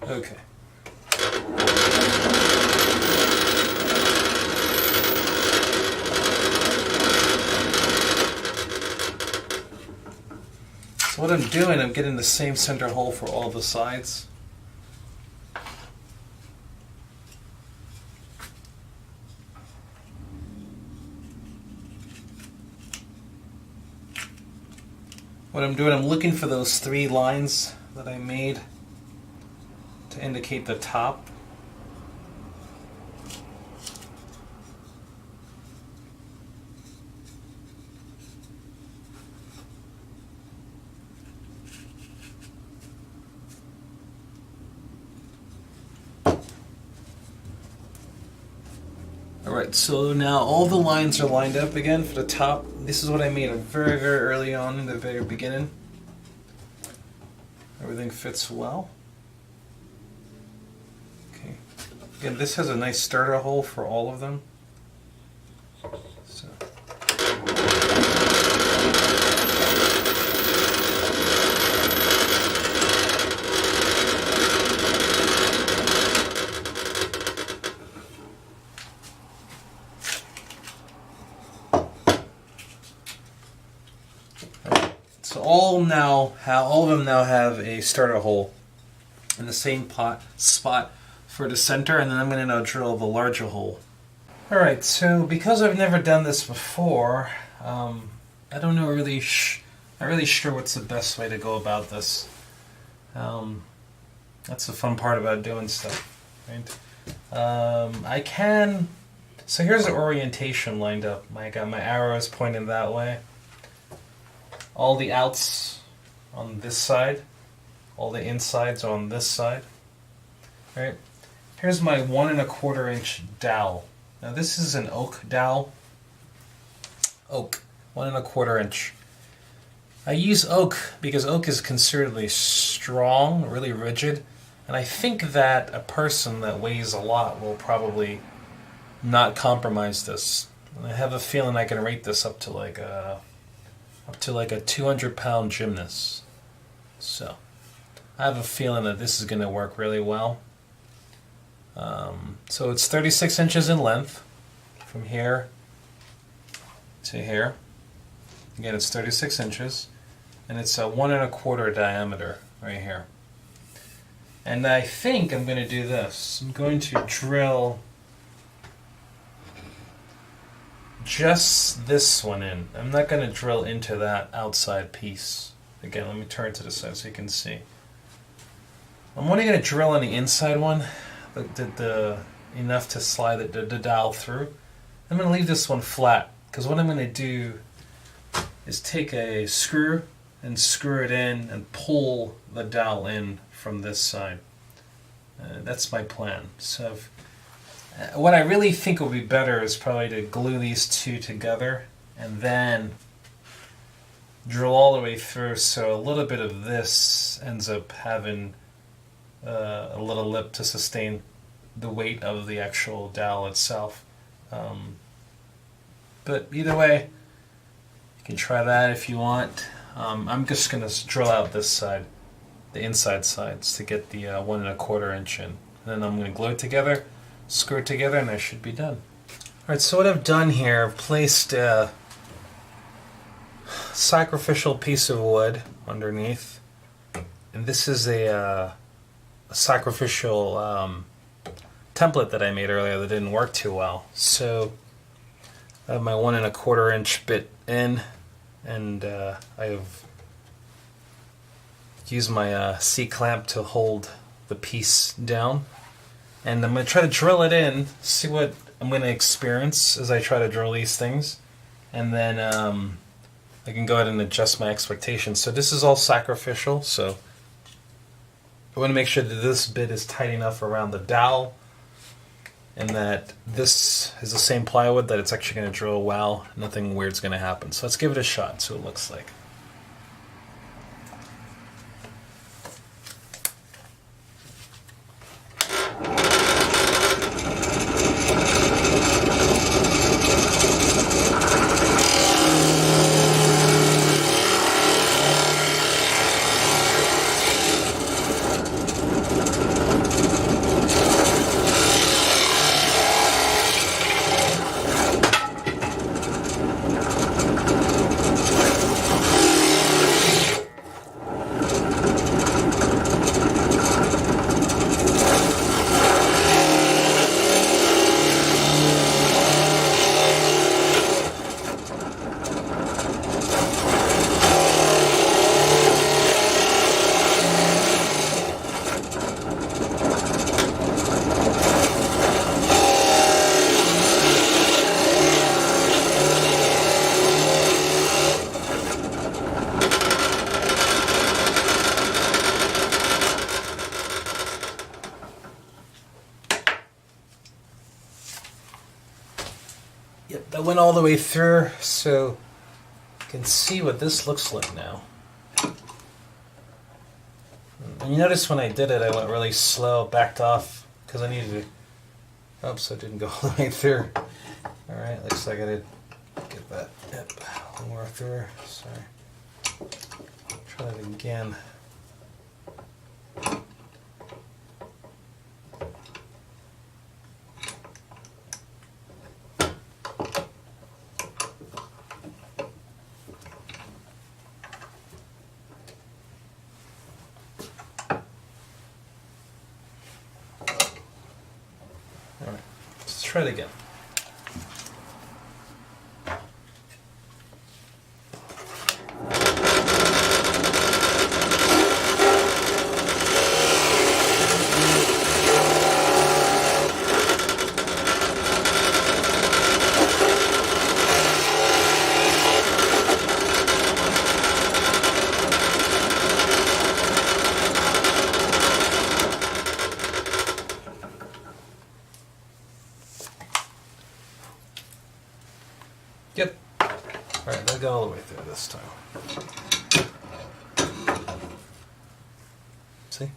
Okay. What I'm doing, I'm getting the same center hole for all the sides. What I'm doing, I'm looking for those 3 lines that I made to indicate the top. Alright, so now all the lines are lined up again for the top. This is what I made very, very early on in the very beginning. Everything fits well. Okay. Again, this has a nice starter hole for all of them. So. So all of them now have a starter hole in the same spot for the center, and then I'm going to now drill the larger hole. Alright, so because I've never done this before, I don't know really, not really sure what's the best way to go about this. That's the fun part about doing stuff, right? I can So here's the orientation lined up. I got my arrows pointing that way. All the outs on this side. All the insides on this side. Right. Here's my 1 1/4 inch dowel. Now this is an oak dowel. Oak, 1 1/4 inch. I use oak because oak is considerably strong, really rigid, and I think that a person that weighs a lot will probably not compromise this. And I have a feeling I can rate this up to like a 200-pound gymnast. So I have a feeling that this is going to work really well. So it's 36 inches in length from here to here. Again, it's 36 inches, and it's a 1 1/4 diameter right here. And I think I'm going to do this. I'm going to drill just this one in. I'm not going to drill into that outside piece. Again, let me turn to the side so you can see. I'm only going to drill on the inside one, enough to slide the dowel through. I'm going to leave this one flat, because what I'm going to do is take a screw and screw it in and pull the dowel in from this side. That's my plan. So what I really think will be better is probably to glue these two together and then drill all the way through, so a little bit of this ends up having a little lip to sustain the weight of the actual dowel itself. But either way, you can try that if you want. I'm just going to drill out this side, the inside sides, to get the 1 1/4 inch in. And then I'm going to glue it together, screw it together, and I should be done. Alright, so what I've done here, I've placed a sacrificial piece of wood underneath. And this is a sacrificial template that I made earlier that didn't work too well. So I have my 1 1/4 inch bit in, and I've used my C-clamp to hold the piece down. And I'm going to try to drill it in, see what I'm going to experience as I try to drill these things. And then I can go ahead and adjust my expectations. So this is all sacrificial, so I want to make sure that this bit is tight enough around the dowel, and that this is the same plywood that it's actually going to drill well. Nothing weird's going to happen. So let's give it a shot, see what it looks like. Yep, that went all the way through, so you can see what this looks like now. And you notice when I did it, I went really slow, backed off, because I needed to... Oops, I didn't go all the way through. Alright, looks like I did get that. Yep, one more through. Sorry. Try that again. Alright, let's try it again. Alright, that'll go all the way through this time. See?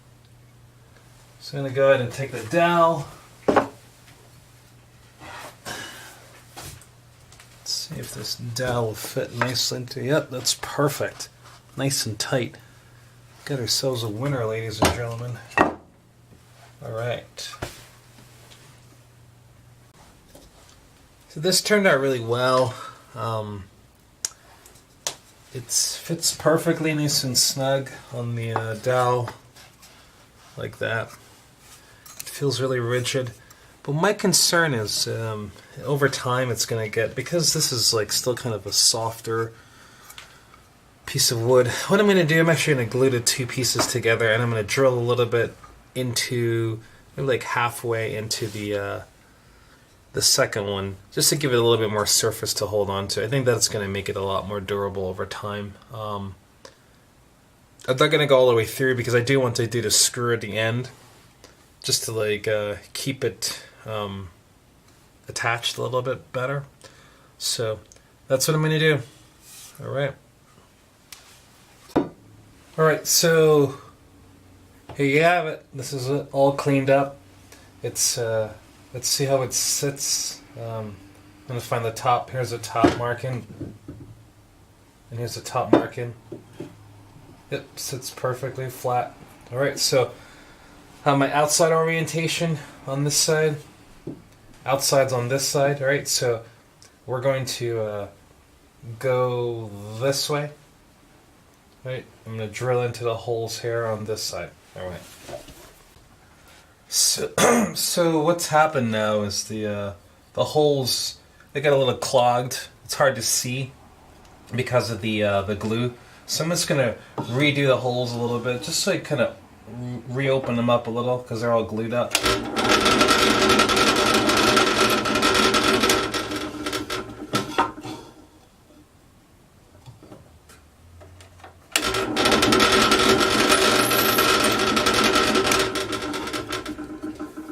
So I'm going to go ahead and take the dowel. Let's see if this dowel will fit nicely into. Yep, that's perfect. Nice and tight. Got ourselves a winner, ladies and gentlemen. Alright. So this turned out really well. It fits perfectly nice and snug on the dowel, like that. It feels really rigid. But my concern is, over time it's going to get, because this is like still kind of a softer piece of wood, what I'm going to do, I'm actually going to glue the two pieces together, and I'm going to drill a little bit into, maybe like halfway into the second one, just to give it a little bit more surface to hold on to. I think that's going to make it a lot more durable over time. I'm not going to go all the way through because I do want to do the screw at the end, just to like keep it attached a little bit better. So that's what I'm going to do. Alright, so here you have it. This is it, all cleaned up. It's let's see how it sits. I'm going to find the top. Here's the top marking. And here's the top marking. Yep, sits perfectly flat. Alright, so my outside orientation on this side. Outside's on this side. Alright, so we're going to go this way. Right, I'm going to drill into the holes here on this side. Alright. So what's happened now is the holes, they got a little clogged. It's hard to see because of the glue. So I'm just gonna redo the holes a little bit, just so I kind of reopen them up a little because they're all glued up.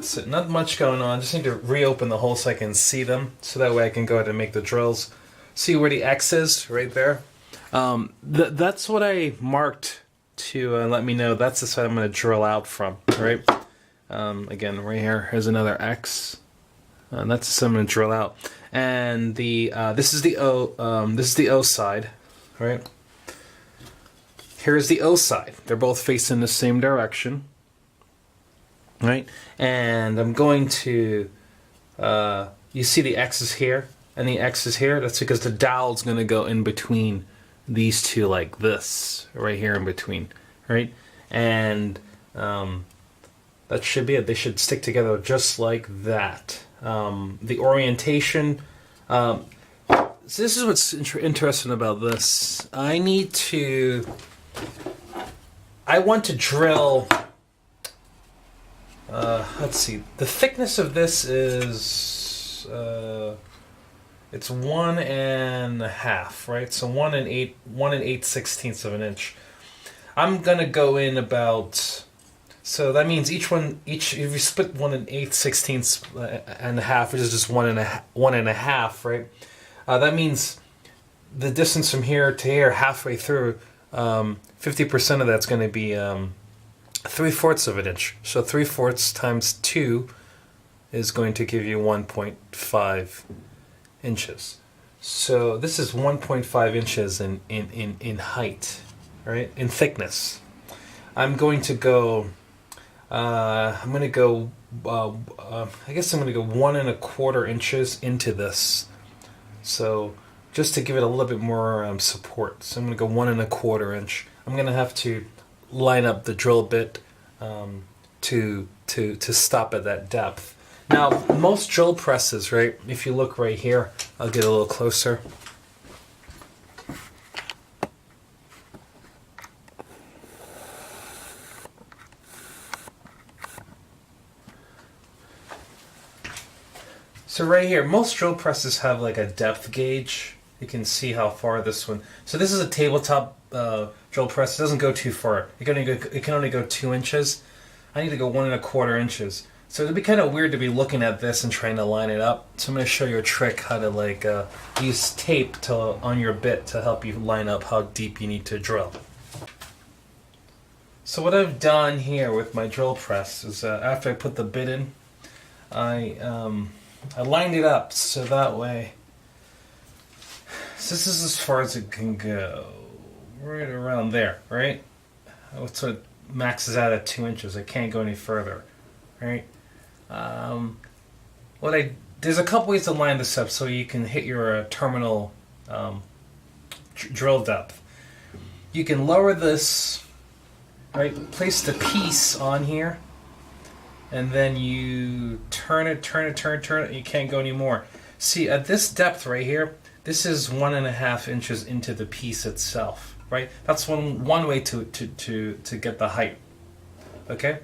So not much going on, just need to reopen the hole so I can see them, so that way I can go ahead and make the drills. See where the X is, right there? That's what I marked to let me know that's the side I'm going to drill out from, right? Again, right here, here's another X. That's the side I'm going to drill out. And this is the O side, right? Here's the O side. They're both facing the same direction. Right, and I'm going to, you see the X is here, and the X is here. That's because the dowel's going to go in between these two like this, right here in between, right? And that should be it. They should stick together just like that. The orientation, so this is what's interesting about this. I want to drill... let's see. The thickness of this is it's 1.5, right? So 1 8/16 of an inch. I'm gonna go in about. So that means if you split 1 8/16 and a half, which is just 1.5, right? That means the distance from here to here, halfway through, 50% of that's going to be 3/4 of an inch. So 3/4 times 2 is going to give you 1.5 inches. So this is 1.5 inches in height, right? In thickness. I'm going to go. I guess I'm going to go 1 1/4 inches into this. So just to give it a little bit more support. So I'm going to go 1 1/4 inch. I'm going to have to line up the drill bit to stop at that depth. Now, most drill presses, right? If you look right here, I'll get a little closer. So right here, most drill presses have like a depth gauge. You can see how far this one. So this is a tabletop drill press. It doesn't go too far. It can only go 2 inches. I need to go 1 1/4 inches. So it'd be kind of weird to be looking at this and trying to line it up. So I'm going to show you a trick how to like use tape on your bit to help you line up how deep you need to drill. So what I've done here with my drill press is after I put the bit in, I lined it up so that way. So this is as far as it can go, right around there, right? So it maxes out at 2 inches. It can't go any further, right? There's a couple ways to line this up so you can hit your terminal drill depth. You can lower this, right? Place the piece on here, and then you turn it. You can't go anymore. See, at this depth right here, this is 1.5 inches into the piece itself, right? That's one way to get the height. Okay? All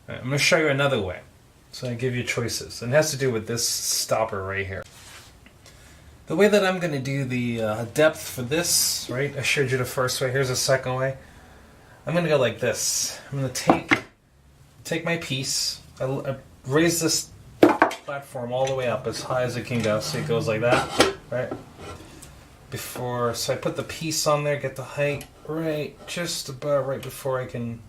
right, I'm going to show you another way. So I give you choices. And it has to do with this stopper right here. The way that I'm going to do the depth for this, right? I showed you the first way. Here's the second way. I'm going to go like this. I'm going to take my piece. I raise this platform all the way up as high as it can go. So it goes like that, right? So I put the piece on there, get the height right, just about right before I can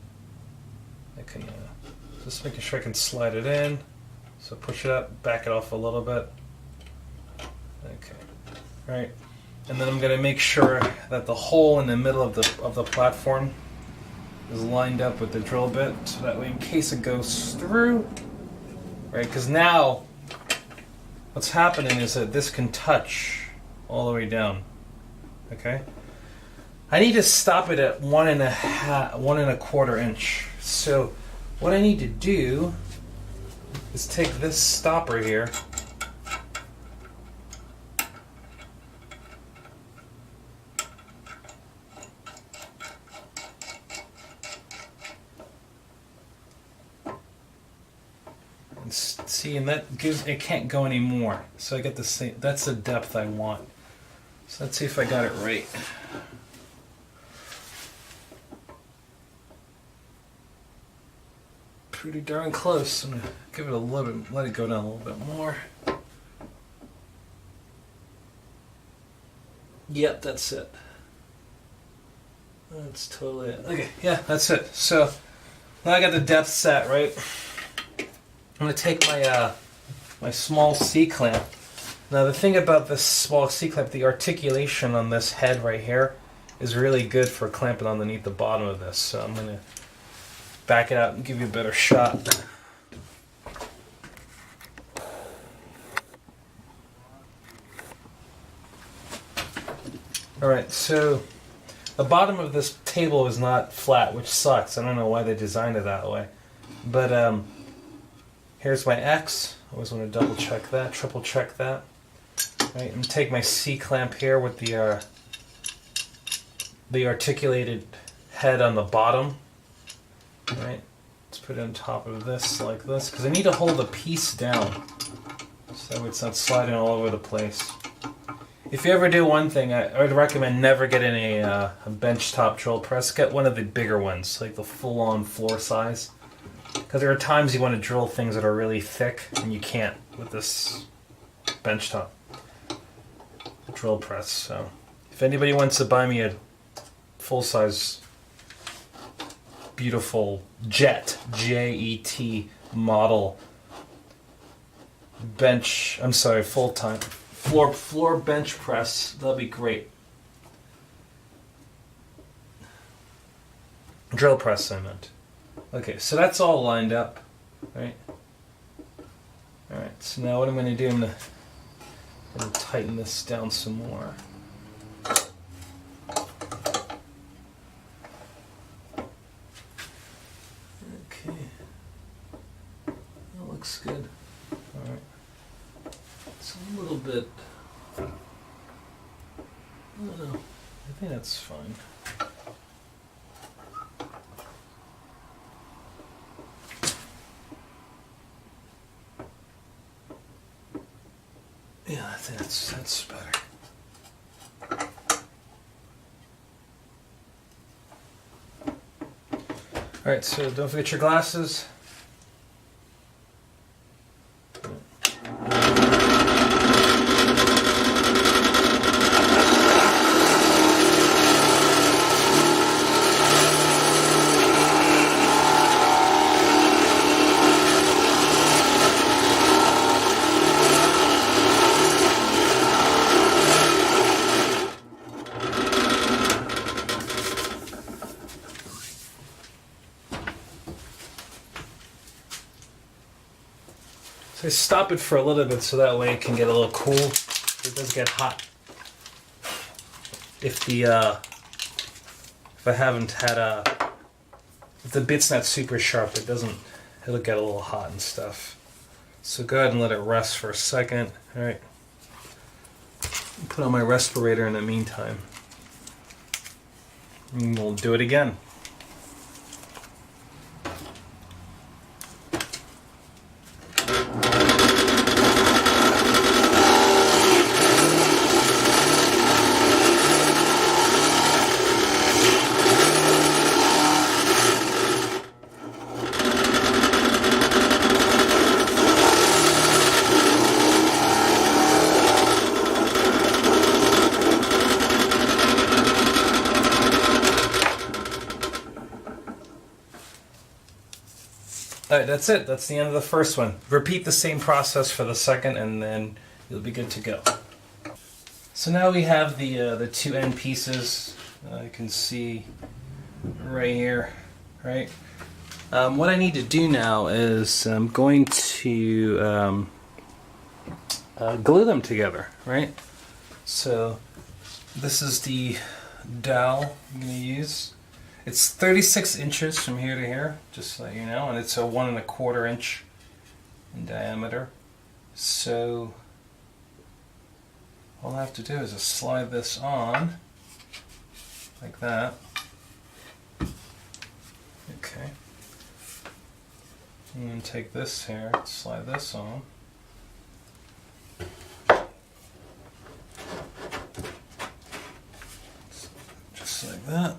just making sure I can slide it in. So push it up, back it off a little bit. Okay, right. And then I'm going to make sure that the hole in the middle of the platform is lined up with the drill bit, so that way in case it goes through, right? Because now what's happening is that this can touch all the way down. Okay. I need to stop it at 1.25 inch. So what I need to do is take this stopper here and see, and that gives it can't go anymore. So I get the same. That's the depth I want. So let's see if I got it right. Pretty darn close. I'm gonna give it a little bit, let it go down a little bit more. Yep, that's it. That's totally it. Okay, yeah, that's it. So now I got the depth set, right? I'm gonna take my small C-clamp. Now the thing about this small C-clamp, the articulation on this head right here is really good for clamping underneath the bottom of this. So I'm gonna back it out and give you a better shot. Alright, so the bottom of this table is not flat, which sucks. I don't know why they designed it that way. But here's my X. I always want to double check that, triple check that. Right, and take my C-clamp here with the articulated head on the bottom. Right, let's put it on top of this like this, because I need to hold the piece down so it's not sliding all over the place. If you ever do one thing, I would recommend never getting a benchtop drill press. Get one of the bigger ones, like the full-on floor size, because there are times you want to drill things that are really thick and you can't with this benchtop drill press. So if anybody wants to buy me a full-size beautiful Jet, J-E-T model full-time floor bench press, that'll be great. Drill press, I meant. Okay, so that's all lined up, right? Alright, so now what I'm going to do, I'm going to tighten this down some more. Looks good. Alright. It's a little bit. I don't know. I think that's fine. Yeah, I think that's better. Alright, so don't forget your glasses. So I stop it for a little bit so that way it can get a little cool. It does get hot. If I haven't had if the bit's not super sharp, it'll get a little hot and stuff. So go ahead and let it rest for a second. All right. Put on my respirator in the meantime. And we'll do it again. Alright, that's it. That's the end of the first one. Repeat the same process for the second and then you'll be good to go. So now we have the two end pieces. You can see right here, right? What I need to do now is I'm going to glue them together, right? So this is the dowel I'm going to use. It's 36 inches from here to here, just so you know, and it's a 1 1/4 inch in diameter. So all I have to do is just slide this on like that. Okay. And then take this here, slide this on. Just like that.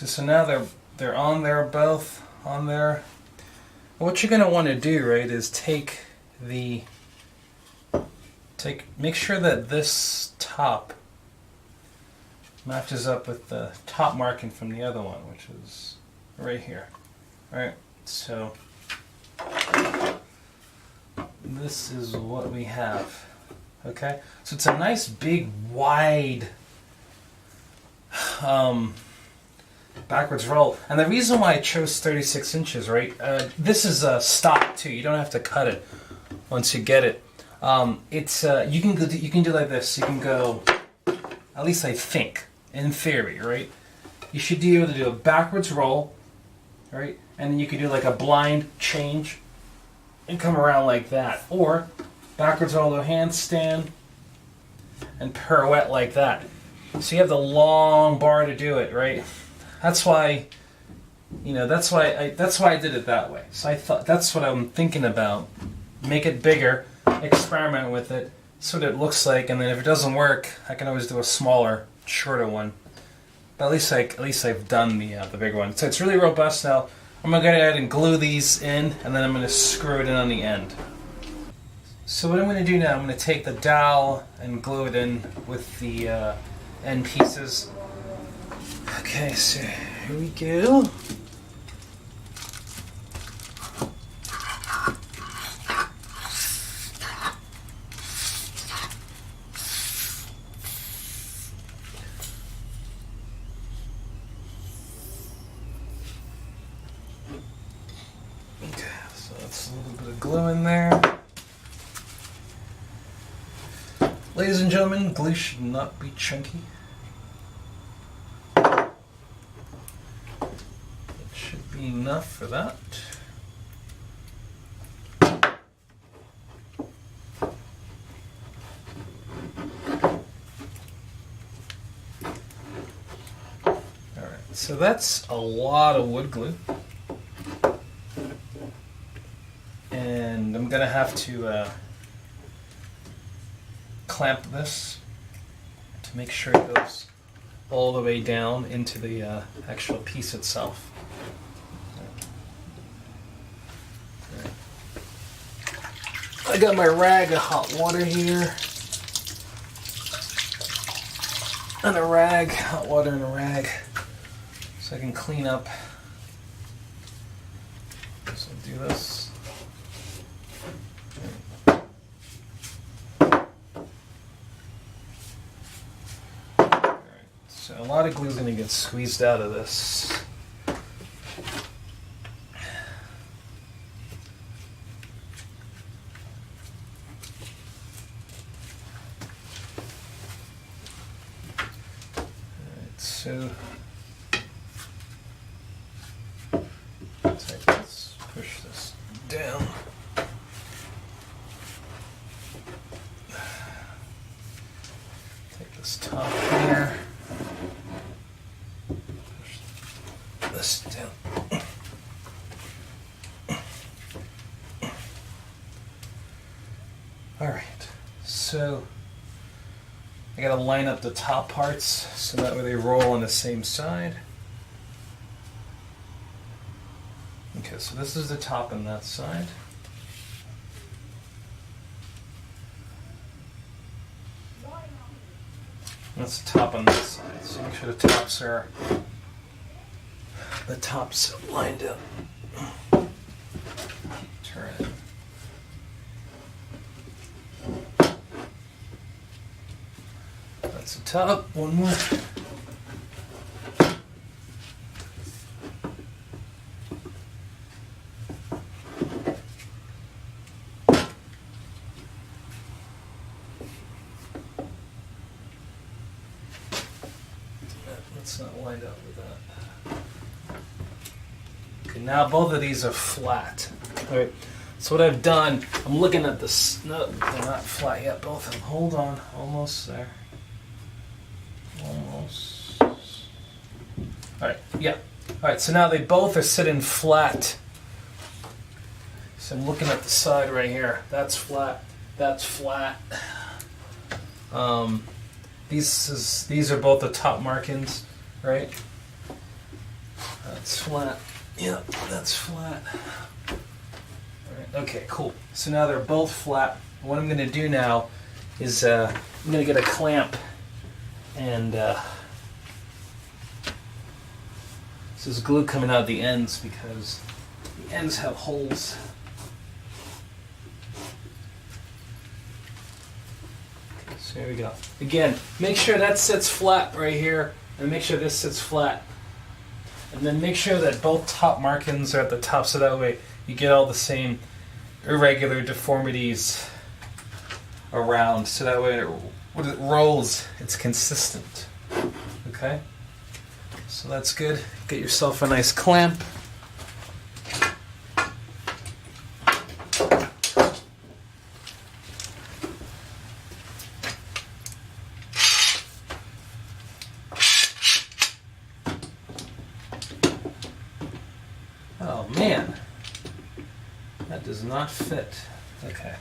So now they're on there, both on there. What you're gonna want to do, right, is make sure that this top matches up with the top marking from the other one, which is right here. All right. So this is what we have. Okay. So it's a nice big wide backwards roll, and the reason why I chose 36 inches, right? This is a stock too. You don't have to cut it once you get it. You can do like this. You can go, at least I think, in theory, right? You should be able to do a backwards roll, right? And then you can do like a blind change and come around like that, or backwards roll, handstand, and pirouette like that. So you have the long bar to do it, right? That's why, that's why I did it that way. So I thought that's what I'm thinking about. Make it bigger, experiment with it, see what it looks like, and then if it doesn't work, I can always do a smaller, shorter one. But at least I've done the bigger one. So it's really robust now. I'm gonna go ahead and glue these in, and then I'm gonna screw it in on the end. So what I'm gonna do now, I'm gonna take the dowel and glue it in with the end pieces. Okay, so here we go. Okay, so that's a little bit of glue in there. Ladies and gentlemen, glue should not be chunky. Enough for that. Alright, so that's a lot of wood glue. And I'm gonna have to clamp this to make sure it goes all the way down into the actual piece itself. I got my rag of hot water here. And a rag, hot water and a rag. So I can clean up. So I'll do this. Alright, So a lot of glue is going to get squeezed out of this. Alright, so let's push this down. Take this top here. Push this down. Alright, so I gotta line up the top parts so that way they roll on the same side. Okay, so this is the top on that side. That's the top on this side. So make sure the tops lined up. Turn it. That's the top. One more. That's not lined up with that. Okay, now both of these are flat. All right. So what I've done, I'm looking at this. No, they're not flat yet. Both of them. Hold on. Almost there. Almost. All right. Yeah. All right. So now they both are sitting flat. So I'm looking at the side right here. That's flat. That's flat. These are both the top markings, right? That's flat. Yep, that's flat. All right. Okay, cool. So now they're both flat. What I'm going to do now is I'm going to get a clamp, and this is glue coming out the ends because the ends have holes. So here we go. Again, make sure that sits flat right here, and make sure this sits flat. And then make sure that both top markings are at the top, so that way you get all the same irregular deformities around. So that way when it rolls, it's consistent. Okay? So that's good. Get yourself a nice clamp. Oh man, that does not fit. Okay.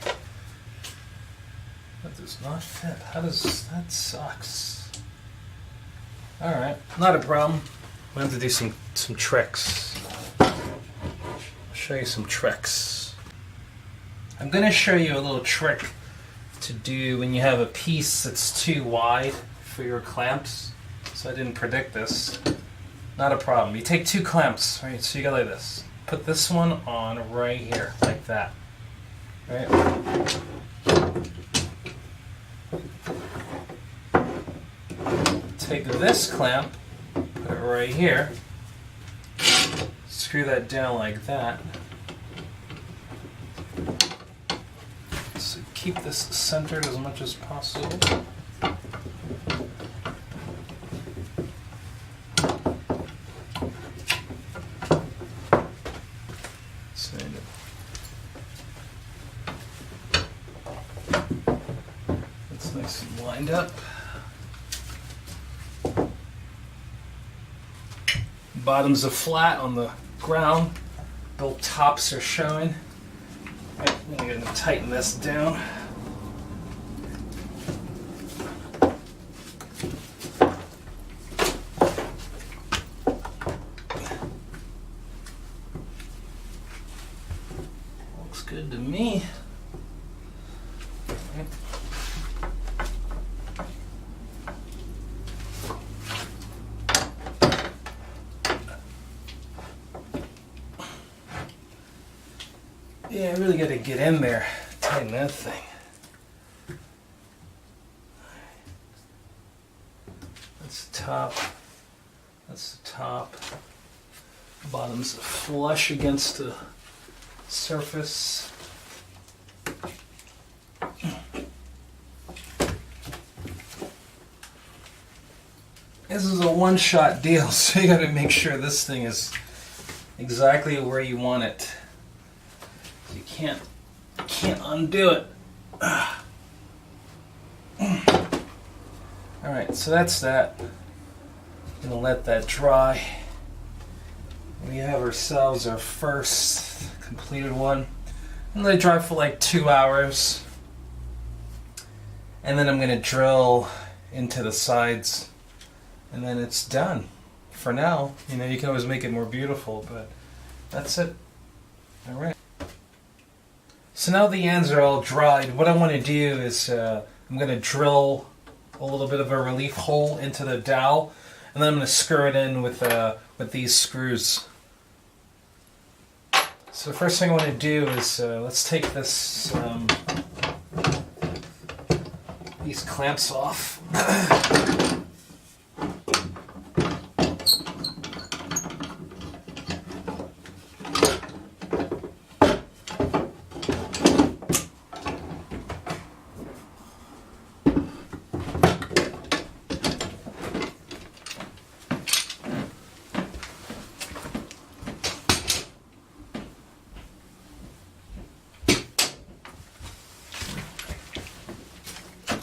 That does not fit. That sucks. Alright, not a problem. We have to do some tricks. I'll show you some tricks. I'm going to show you a little trick to do when you have a piece that's too wide for your clamps. So I didn't predict this. Not a problem. You take two clamps, right? So you go like this. Put this one on right here, like that. Right? Take this clamp, put it right here. Screw that down like that. So keep this centered as much as possible. That's nice and lined up. Bottoms are flat on the ground. Both tops are showing. Right, I'm going to tighten this down. Looks good to me. Right. Yeah, I really got to get in there, tighten that thing. That's top. That's the top. Bottom's flush against the surface. This is a one-shot deal, so you got to make sure this thing is exactly where you want it. You can't undo it. Alright, so that's that. I'm gonna let that dry. We have ourselves our first completed one. I'm gonna let it dry for like 2 hours. And then I'm gonna drill into the sides. And then it's done. For now, you know, you can always make it more beautiful, but that's it. Alright. So now the ends are all dried. What I want to do is I'm going to drill a little bit of a relief hole into the dowel, and then I'm going to screw it in with these screws. So the first thing I want to do is let's take this these clamps off.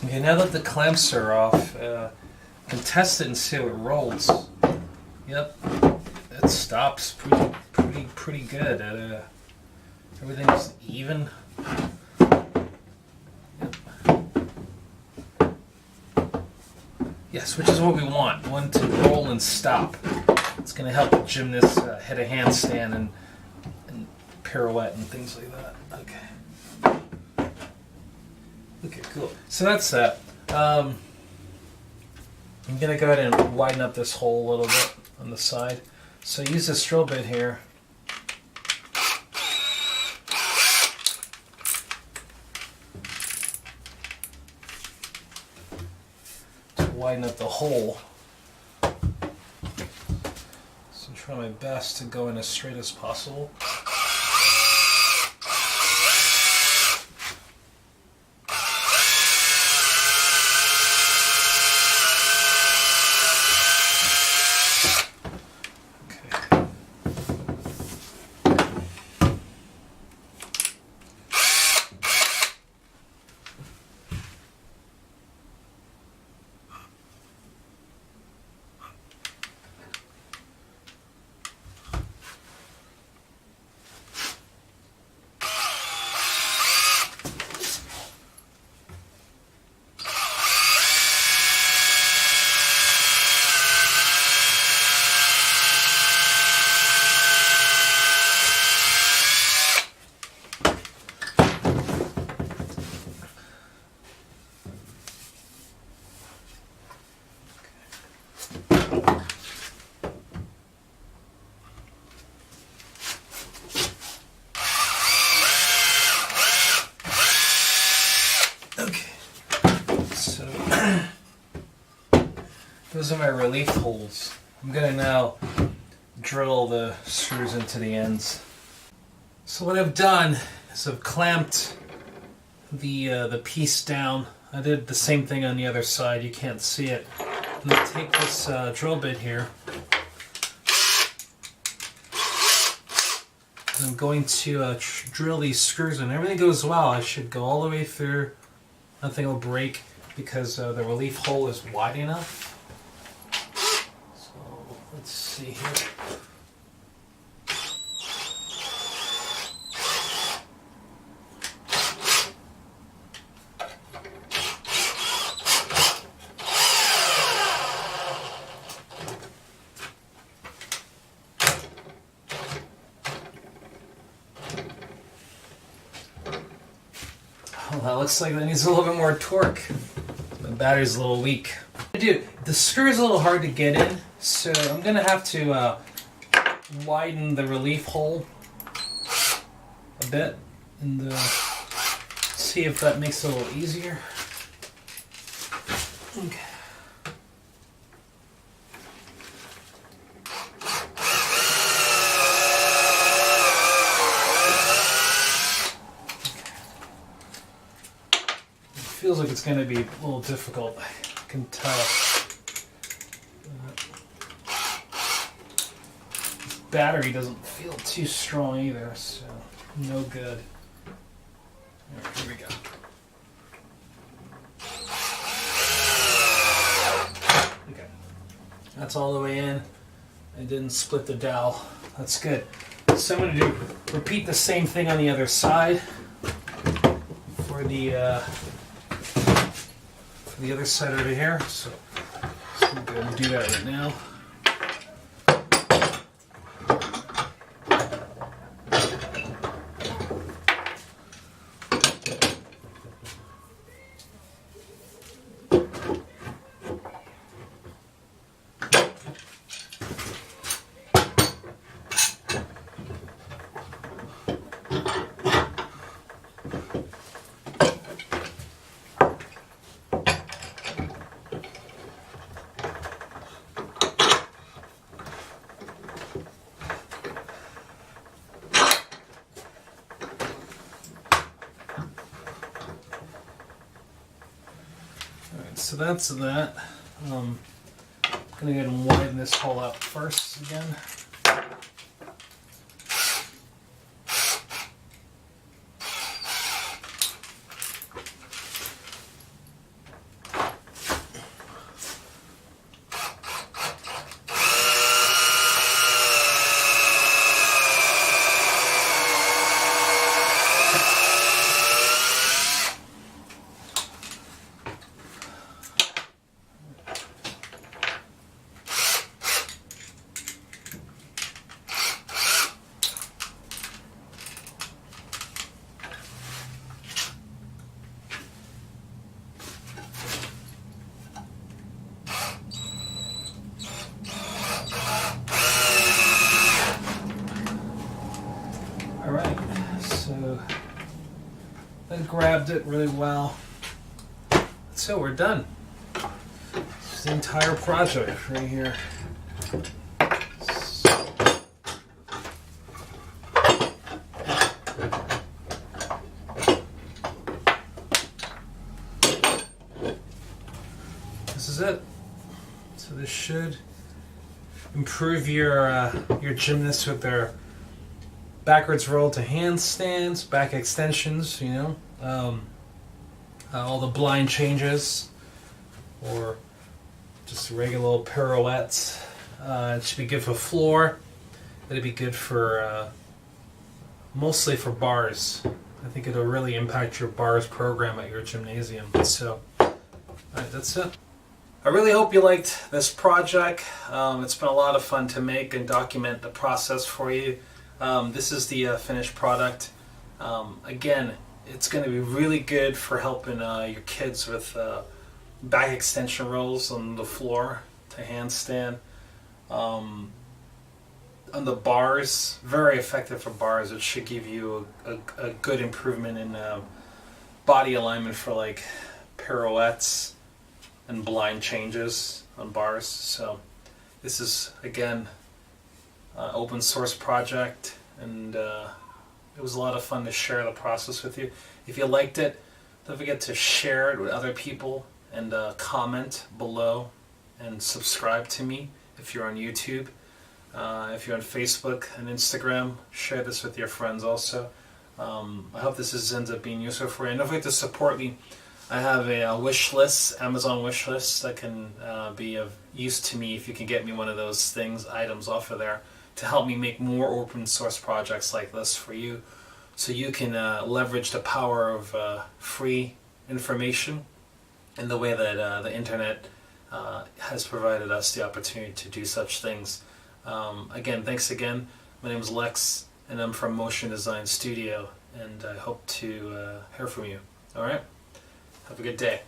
Okay, now that the clamps are off, I can test it and see how it rolls. Yep, it stops pretty good. Everything's even. Yep. Yes, which is what we want. One to roll and stop. It's going to help the gymnast hit a handstand and pirouette and things like that. Okay. Okay, cool. So that's that. I'm going to go ahead and widen up this hole a little bit on the side. So use this drill bit here. To widen up the hole. So I'm trying my best to go in as straight as possible. Those are my relief holes. I'm going to now drill the screws into the ends. So what I've done is I've clamped the piece down. I did the same thing on the other side. You can't see it. I'm going to take this drill bit here. And I'm going to drill these screws in. Everything goes well. I should go all the way through. Nothing will break because the relief hole is wide enough. Let's see here. Well, that looks like that needs a little bit more torque. The battery's a little weak. Dude, the screw is a little hard to get in, so I'm going to have to widen the relief hole a bit and see if that makes it a little easier. Okay. feels like it's going to be a little difficult. I can tell. This battery doesn't feel too strong either, so no good. All right, here we go. Okay, that's all the way in. I didn't split the dowel. That's good. So I'm going to repeat the same thing on the other side for the other side over here. So I'm going to do that right now. So that's that. I'm going to go ahead and widen this hole out first again. Alright, so that grabbed it really well. So we're done. It's the entire project right here. This is it. So this should improve your gymnasts with their backwards roll to handstands, back extensions, you know, all the blind changes, or just regular little pirouettes. It should be good for floor. It'd be good for mostly for bars. I think it'll really impact your bars program at your gymnasium. So, alright, that's it. I really hope you liked this project. It's been a lot of fun to make and document the process for you. This is the finished product. Again, it's going to be really good for helping your kids with back extension rolls on the floor to handstand. On the bars, very effective for bars. It should give you a good improvement in body alignment for like pirouettes and blind changes on bars. So this is, again, open source project, and it was a lot of fun to share the process with you. If you liked it, don't forget to share it with other people, and comment below, and subscribe to me if you're on YouTube. If you're on Facebook and Instagram, share this with your friends also. I hope this ends up being useful for you. And don't forget to support me. I have a wish list, Amazon wish list, that can be of use to me if you can get me one of those items off of there, to help me make more open source projects like this for you, so you can leverage the power of free information in the way that the internet has provided us the opportunity to do such things. Again, thanks again. My name is Lex, and I'm from Motion Design Studio, and I hope to hear from you. Alright? Have a good day.